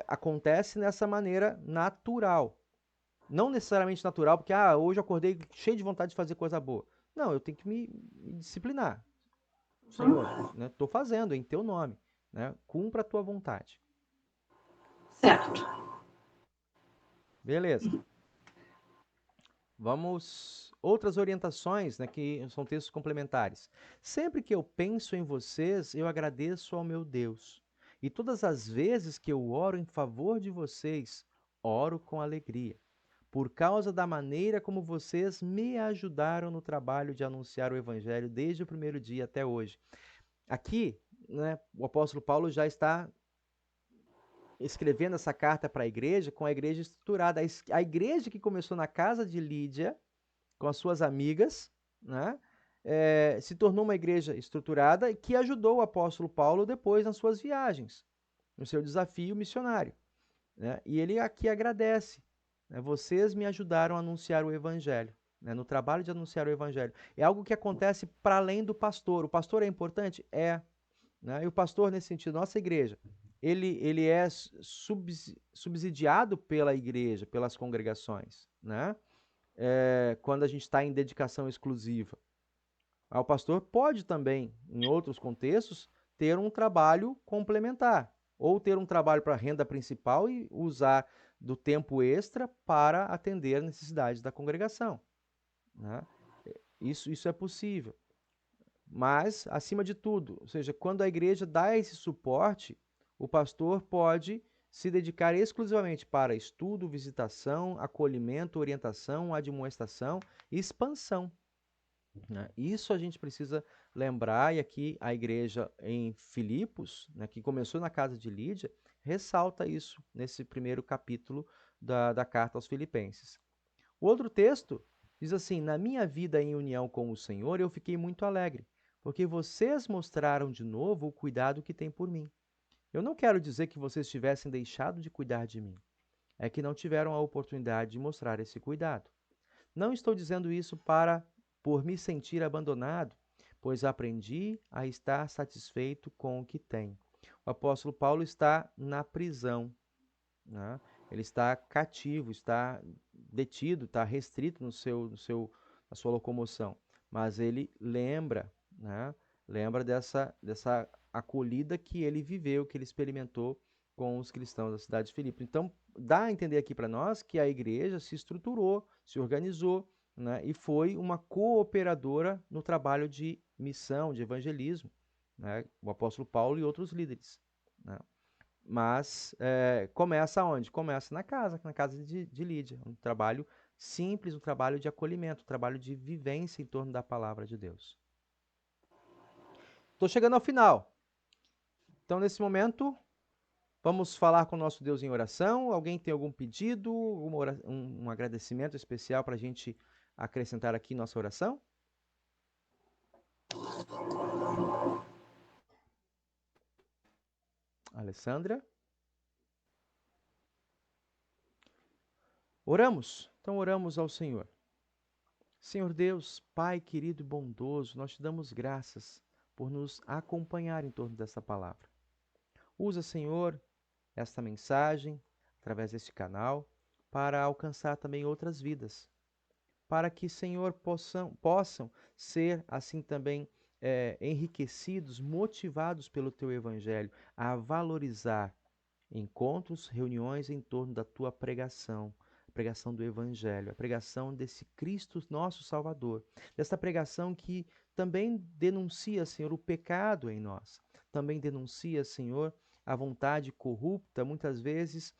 Acontece nessa maneira natural. Não necessariamente natural, porque hoje eu acordei cheio de vontade de fazer coisa boa. Não, eu tenho que me disciplinar. Senhor, estou fazendo em teu nome. Né? Cumpra a tua vontade.
Certo.
Beleza. Vamos. Outras orientações, né, que são textos complementares. Sempre que eu penso em vocês, eu agradeço ao meu Deus. E todas as vezes que eu oro em favor de vocês, oro com alegria, por causa da maneira como vocês me ajudaram no trabalho de anunciar o Evangelho desde o primeiro dia até hoje. Aqui, né, o apóstolo Paulo já está escrevendo essa carta para a igreja com a igreja estruturada. A igreja que começou na casa de Lídia, com as suas amigas, né, se tornou uma igreja estruturada que ajudou o apóstolo Paulo depois nas suas viagens, no seu desafio missionário. Né? E ele aqui agradece. Né? Vocês me ajudaram a anunciar o evangelho. Né? No trabalho de anunciar o evangelho. É algo que acontece para além do pastor. O pastor é importante? É. Né? E o pastor, nesse sentido, nossa igreja, ele é subsidiado pela igreja, pelas congregações. Né? Quando a gente está em dedicação exclusiva. O pastor pode também, em outros contextos, ter um trabalho complementar, ou ter um trabalho para renda principal e usar do tempo extra para atender as necessidades da congregação. Né? Isso é possível. Mas, acima de tudo, ou seja, quando a igreja dá esse suporte, o pastor pode se dedicar exclusivamente para estudo, visitação, acolhimento, orientação, admoestação e expansão. Né? Isso a gente precisa lembrar, e aqui a igreja em Filipos, né, que começou na casa de Lídia, ressalta isso nesse primeiro capítulo da carta aos Filipenses. O outro texto diz assim: na minha vida em união com o Senhor, eu fiquei muito alegre, porque vocês mostraram de novo o cuidado que têm por mim. Eu não quero dizer que vocês tivessem deixado de cuidar de mim, é que não tiveram a oportunidade de mostrar esse cuidado. Não estou dizendo isso por me sentir abandonado, pois aprendi a estar satisfeito com o que tenho. O apóstolo Paulo está na prisão, né? Ele está cativo, está detido, está restrito na sua locomoção, mas ele lembra, né? Lembra dessa acolhida que ele viveu, que ele experimentou com os cristãos da cidade de Filipe. Então, dá a entender aqui para nós que a igreja se estruturou, se organizou, né? E foi uma cooperadora no trabalho de missão, de evangelismo, né? O apóstolo Paulo e outros líderes. Né? Mas começa onde? Começa na casa de Lídia. Um trabalho simples, um trabalho de acolhimento, um trabalho de vivência em torno da palavra de Deus. Estou chegando ao final. Então, nesse momento, vamos falar com o nosso Deus em oração. Alguém tem algum pedido, um agradecimento especial para a gente acrescentar aqui em nossa oração? Alessandra? Oramos? Então oramos ao Senhor. Senhor Deus, Pai querido e bondoso, nós te damos graças por nos acompanhar em torno dessa palavra. Usa, Senhor, esta mensagem, através deste canal, para alcançar também outras vidas. Para que, Senhor, possam ser assim também enriquecidos, motivados pelo Teu Evangelho a valorizar encontros, reuniões em torno da Tua pregação, a pregação do Evangelho, a pregação desse Cristo nosso Salvador, dessa pregação que também denuncia, Senhor, o pecado em nós, também denuncia, Senhor, a vontade corrupta, muitas vezes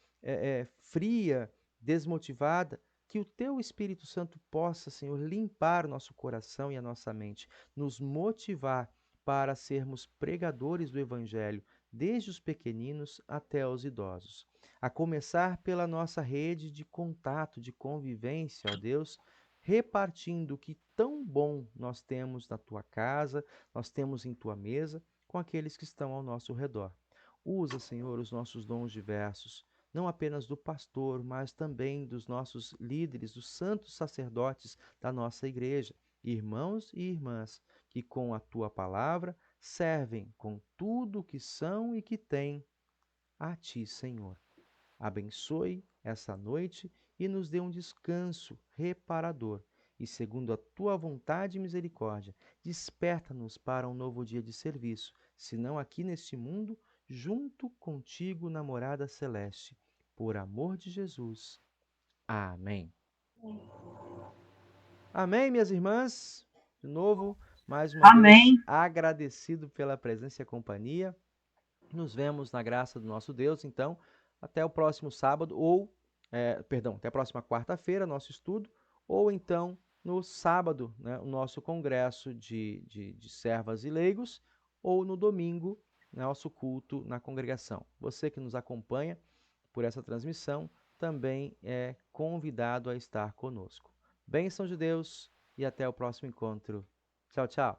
fria, desmotivada, que o Teu Espírito Santo possa, Senhor, limpar o nosso coração e a nossa mente, nos motivar para sermos pregadores do Evangelho, desde os pequeninos até os idosos. A começar pela nossa rede de contato, de convivência, ó Deus, repartindo o que tão bom nós temos na Tua casa, nós temos em Tua mesa, com aqueles que estão ao nosso redor. Usa, Senhor, os nossos dons diversos, não apenas do pastor, mas também dos nossos líderes, dos santos sacerdotes da nossa igreja, irmãos e irmãs, que com a Tua palavra servem com tudo o que são e que têm a Ti, Senhor. Abençoe essa noite e nos dê um descanso reparador. E segundo a Tua vontade e misericórdia, desperta-nos para um novo dia de serviço, se não aqui neste mundo, junto contigo na morada celeste. Por amor de Jesus. Amém. Amém, minhas irmãs. De novo, mais uma
Amém.
vez, agradecido pela presença e a companhia. Nos vemos na graça do nosso Deus, então, até o próximo sábado, até a próxima quarta-feira, nosso estudo, ou então no sábado, né, o nosso congresso de servas e leigos, ou no domingo, nosso culto na congregação. Você que nos acompanha por essa transmissão também é convidado a estar conosco. Bênção de Deus e até o próximo encontro. Tchau, tchau.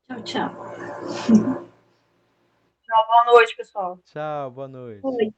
Tchau, tchau.
Tchau, boa noite, pessoal.
Tchau, boa noite.
Oi.